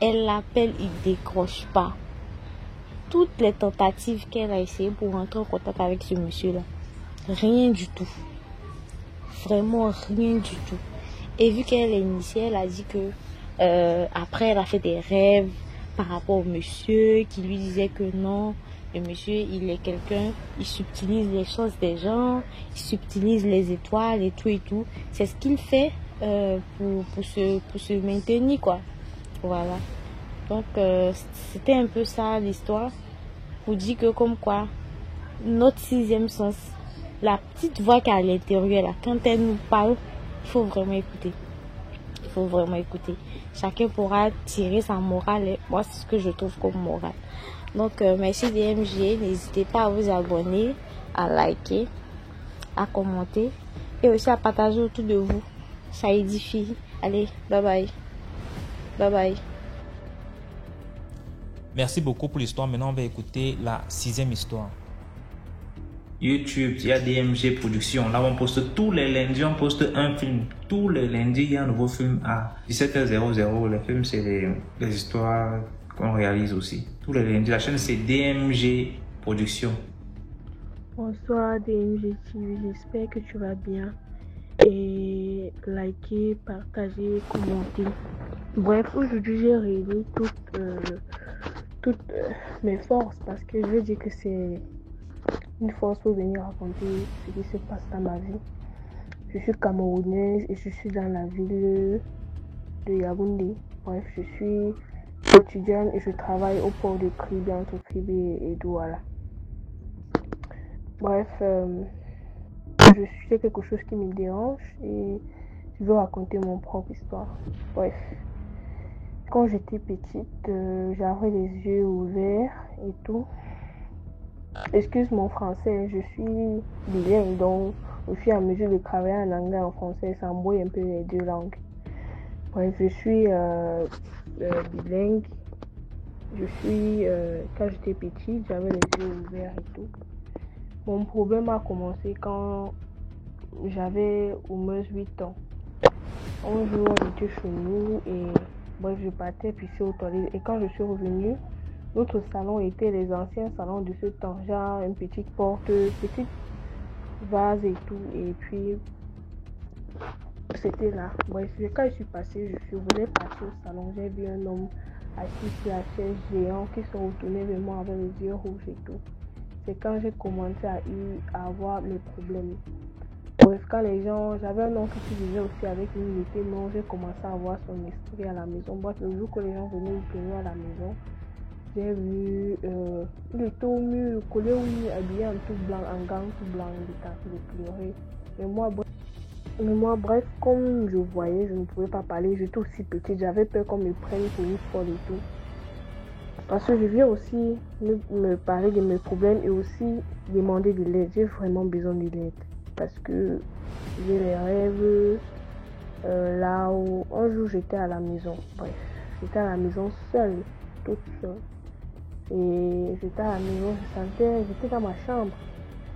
Elle l'appelle, il décroche pas. Toutes les tentatives qu'elle a essayé pour rentrer en contact avec ce monsieur-là, rien du tout. Vraiment rien du tout. Et vu qu'elle est initiée, elle a dit que après elle a fait des rêves par rapport au monsieur qui lui disait que non, le monsieur il est quelqu'un, il subtilise les choses des gens, il subtilise les étoiles et tout. C'est ce qu'il fait pour se maintenir quoi. Voilà. Donc c'était un peu ça l'histoire. Pour dire que comme quoi notre sixième sens, la petite voix qui est à l'intérieur là, quand elle nous parle, il faut vraiment écouter. Chacun pourra tirer sa morale. Et moi, c'est ce que je trouve comme morale. Donc, merci DMG. N'hésitez pas à vous abonner, à liker, à commenter et aussi à partager autour de vous. Ça édifie. Allez, bye bye. Merci beaucoup pour l'histoire. Maintenant, on va écouter la 6e histoire. YouTube, il y a DMG Productions. Là, on poste tous les lundis, on poste un film. Tous les lundis, il y a un nouveau film à 17h00. Les films, c'est les histoires qu'on réalise aussi. Tous les lundis, la chaîne, c'est DMG Productions. Bonsoir DMG TV, j'espère que tu vas bien. Et likez, partagez, commentez. Bref, aujourd'hui, j'ai réuni toutes mes forces parce que je veux dire que c'est une force pour venir raconter ce qui se passe dans ma vie. Je suis camerounaise et je suis dans la ville de Yaoundé. Bref, je suis étudiante et je travaille au port de Kribi, entre Kribi et Douala. Bref, c'est quelque chose qui me dérange et je veux raconter mon propre histoire. Bref, quand j'étais petite, j'avais les yeux ouverts et tout. Excuse mon français, je suis bilingue, donc au fur et à mesure de travailler en anglais et en français, ça embrouille un peu les deux langues. Bref, je suis bilingue. Quand j'étais petite, j'avais les yeux ouverts et tout. Mon problème a commencé quand j'avais au moins 8 ans. Un jour, on était chez nous et bref, je partais pisser aux toilettes. Et quand je suis revenue, notre salon était les anciens salons de ce temps, genre une petite porte, petite vase et tout. Et puis, c'était là. Bref, quand je suis passée, je voulais partir au salon. J'ai vu un homme assis sur la chaise géant qui se retournait vers moi avec les yeux rouges et tout. C'est quand j'ai commencé à avoir mes problèmes. Bref, quand les gens, j'avais un oncle qui vivait aussi avec lui, il était mort, j'ai commencé à voir son esprit à la maison. Bref, le jour que les gens venaient me pleurer à la maison, j'ai vu, il était au mur, collé au mur, habillé en tout blanc, en gants tout blanc, il était en train de pleurer. Mais moi, bref, comme je voyais, je ne pouvais pas parler, j'étais aussi petite, j'avais peur qu'on me prenne pour une folle et tout. Parce que je viens aussi me parler de mes problèmes et aussi demander de l'aide. J'ai vraiment besoin de l'aide. Parce que j'ai les rêves là où un jour j'étais à la maison. Bref, j'étais à la maison seule, toute seule. Et j'étais à la maison, j'étais dans ma chambre.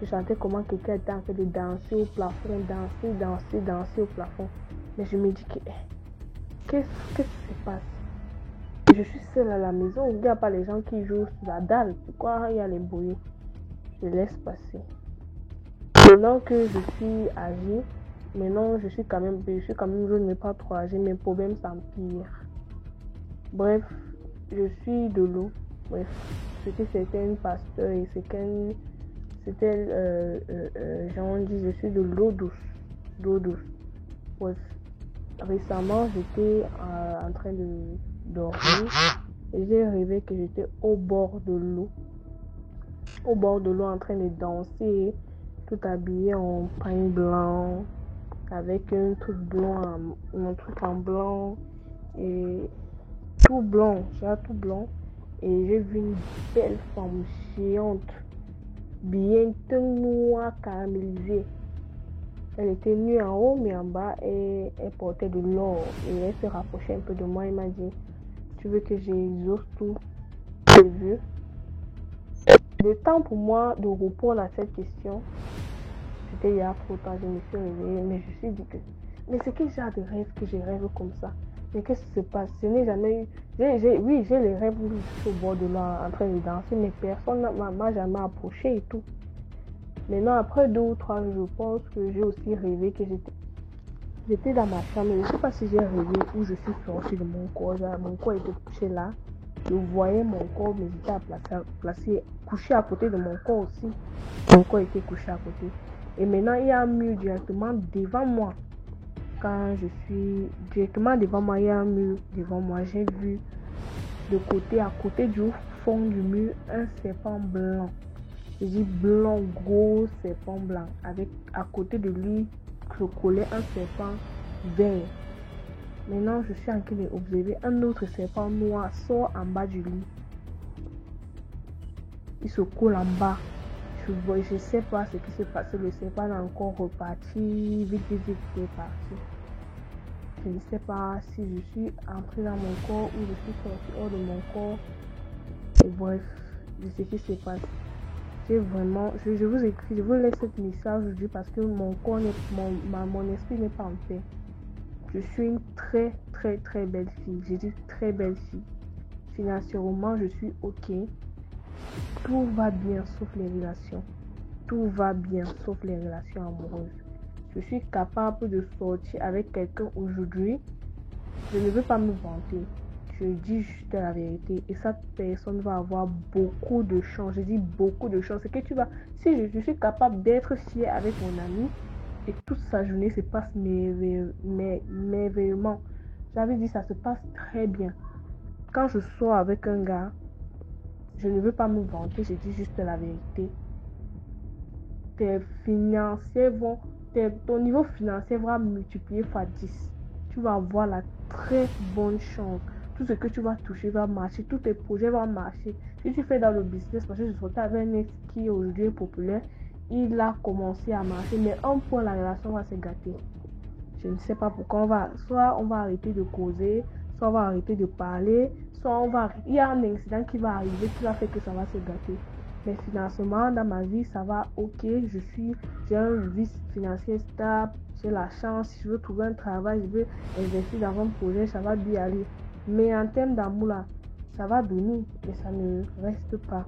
Je sentais comment quelqu'un était en train de danser au plafond, danser au plafond. Mais je me dis que qu'est-ce qui se passe? Je suis seule à la maison, il n'y a pas les gens qui jouent sur la dalle. Pourquoi il y a les bruits? Je laisse passer. Maintenant que je suis âgée, maintenant je suis quand même, je ne vais pas trop âgée, mes problèmes s'empirent. Bref, je suis de l'eau. Bref, c'était un pasteur et c'était, je suis de l'eau douce. Bref, récemment, j'étais en train de dormir et j'ai rêvé que j'étais au bord de l'eau. Au bord de l'eau en train de danser, tout habillé en pain blanc, avec un truc en blanc et tout blanc, et j'ai vu une belle femme géante, bien noire, caramélisée. Elle était nue en haut, mais en bas, elle portait de l'or. Et elle se rapprochait un peu de moi et m'a dit, tu veux que j'exauce tout tes vœux? Le temps pour moi de répondre à cette question, c'était il y a trop tard, je me suis réveillée, mais je me suis dit que, mais c'est quel genre de rêve que je rêve comme ça? Mais qu'est-ce qui se passe? Je n'ai jamais eu, oui, j'ai les rêves où je suis au bord de l'eau en train de danser, mais personne ne m'a jamais approché et tout. Maintenant, après 2 ou 3 jours, je pense que j'ai aussi rêvé que j'étais dans ma chambre. Je ne sais pas si j'ai rêvé où je suis sortie de mon corps. Mon corps était couché là. Je voyais mon corps, mais j'étais couché à côté de mon corps aussi. Mon corps était couché à côté. Et maintenant, il y a un mur directement devant moi. Quand je suis directement devant moi, il y a un mur devant moi. J'ai vu de côté, à côté du fond du mur, un serpent blanc. Je dis blanc, gros serpent blanc. Avec à côté de lui, se collait un serpent vert. Maintenant, je suis en train d'observer un autre serpent noir sort en bas du lit. Il se colle en bas. Je ne sais pas ce qui s'est passé. Le serpent est encore reparti. Vite, il est parti. Je ne sais pas si je suis entrée dans mon corps ou je suis sortie hors de mon corps. Et bref, de ce qui se passe. J'ai vraiment, je vous écris, je vous laisse ce message aujourd'hui parce que mon corps, mon esprit n'est pas en paix. Je suis une très très très belle fille. J'ai dit très belle fille. Financièrement, je suis ok. Tout va bien sauf les relations. Tout va bien sauf les relations amoureuses. Je suis capable de sortir avec quelqu'un aujourd'hui. Je ne veux pas me vanter. Je dis juste la vérité. Et cette personne va avoir beaucoup de chance. Je dis beaucoup de chance. C'est que tu vas... Si je suis capable d'être fière avec mon ami et toute sa journée se passe merveilleusement. J'avais dit ça se passe très bien. Quand je sors avec un gars, je ne veux pas me vanter. Je dis juste la vérité. Ton niveau financier va multiplier par 10. Tu vas avoir la très bonne chance. Tout ce que tu vas toucher va marcher. Tous tes projets vont marcher. Si tu fais dans le business, parce que je sortais avec un ex qui aujourd'hui est populaire, il a commencé à marcher. Mais un point, la relation va se gâter. Je ne sais pas pourquoi. Soit on va arrêter de causer, soit on va arrêter de parler, soit il y a un incident qui va arriver qui va faire que ça va se gâter. Mais financièrement, dans ma vie, ça va ok. J'ai un vice financier stable. J'ai la chance. Si je veux trouver un travail, je veux investir dans un projet, ça va bien aller. Mais en termes d'amour, là, ça va donner, mais ça ne reste pas.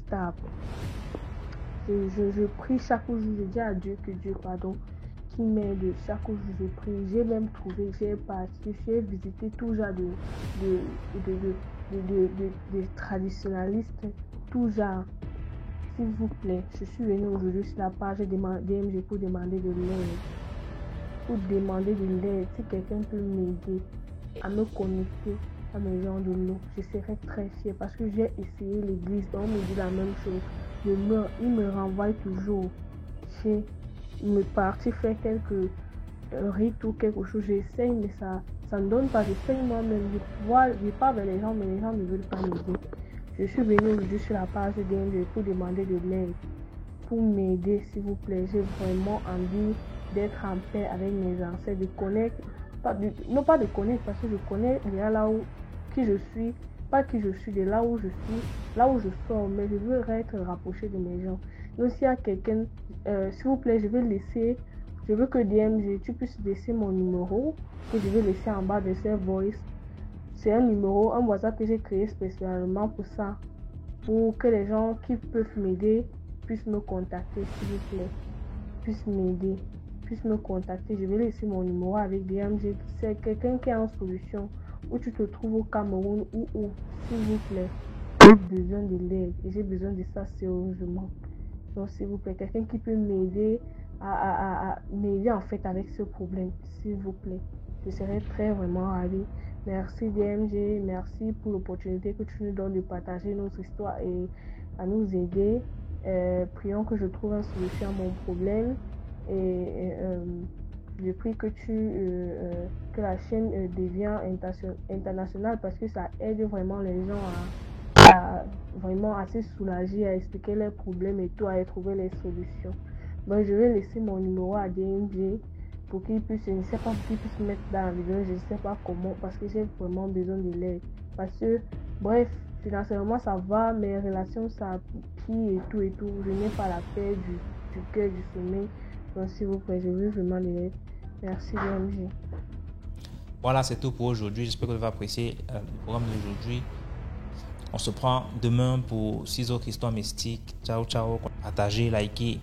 Stable. Je prie chaque jour, je dis à Dieu que Dieu, qui m'aide chaque jour, je prie. J'ai même trouvé, j'ai visité tout genre de traditionnalistes, tout genre. S'il vous plaît, je suis venue aujourd'hui sur la page DMG pour demander de l'aide. Si quelqu'un peut m'aider à me connecter à mes gens de l'eau, je serais très fière parce que j'ai essayé l'église, on me dit la même chose. Il me renvoie toujours. J'ai me parti faire quelques rite ou quelque chose. J'essaye, mais ça ne donne pas. J'essaye moi-même. Je parle vers les gens, mais les gens ne veulent pas m'aider. Je suis venue aujourd'hui sur la page DMG pour demander de l'aide. Pour m'aider, s'il vous plaît. J'ai vraiment envie d'être en paix avec mes ancêtres, de connaître, non pas de connaître, parce que je connais là où qui je suis, pas qui je suis, de là où je suis, là où je sors, mais je veux être rapproché de mes gens. Donc s'il y a quelqu'un, s'il vous plaît, je veux que DMG, tu puisses laisser mon numéro, que je vais laisser en bas de ces voice. C'est un numéro, un WhatsApp que j'ai créé spécialement pour ça, pour que les gens qui peuvent m'aider puissent me contacter, s'il vous plaît, puissent m'aider, puissent me contacter. Je vais laisser mon numéro avec DMG. C'est quelqu'un qui a une solution, où tu te trouves au Cameroun ou où, s'il vous plaît, j'ai besoin de l'aide et j'ai besoin de ça sérieusement. Donc s'il vous plaît, quelqu'un qui peut m'aider à m'aider en fait avec ce problème, s'il vous plaît. Je serais très vraiment ravie. Merci DMG, merci pour l'opportunité que tu nous donnes de partager notre histoire et à nous aider. Prions que je trouve une solution à mon problème et je prie que que la chaîne devienne internationale parce que ça aide vraiment les gens à vraiment à se soulager, à expliquer leurs problèmes et tout, à trouver les solutions. Donc je vais laisser mon numéro à DMG pour qu'il puisse, je ne sais pas s'il puisse mettre dans la vidéo, je ne sais pas comment, parce que j'ai vraiment besoin de l'aide. Parce que, bref, financièrement ça va, mes relations ça plie et tout. Je n'ai pas la paix du cœur, du sommeil. Donc s'il vous plaît, je veux vraiment de l'aide. Merci DMG. Voilà, c'est tout pour aujourd'hui. J'espère que vous avez apprécié le programme d'aujourd'hui. On se prend demain pour 6 autres histoires mystiques. Ciao, ciao. Partagez, likez.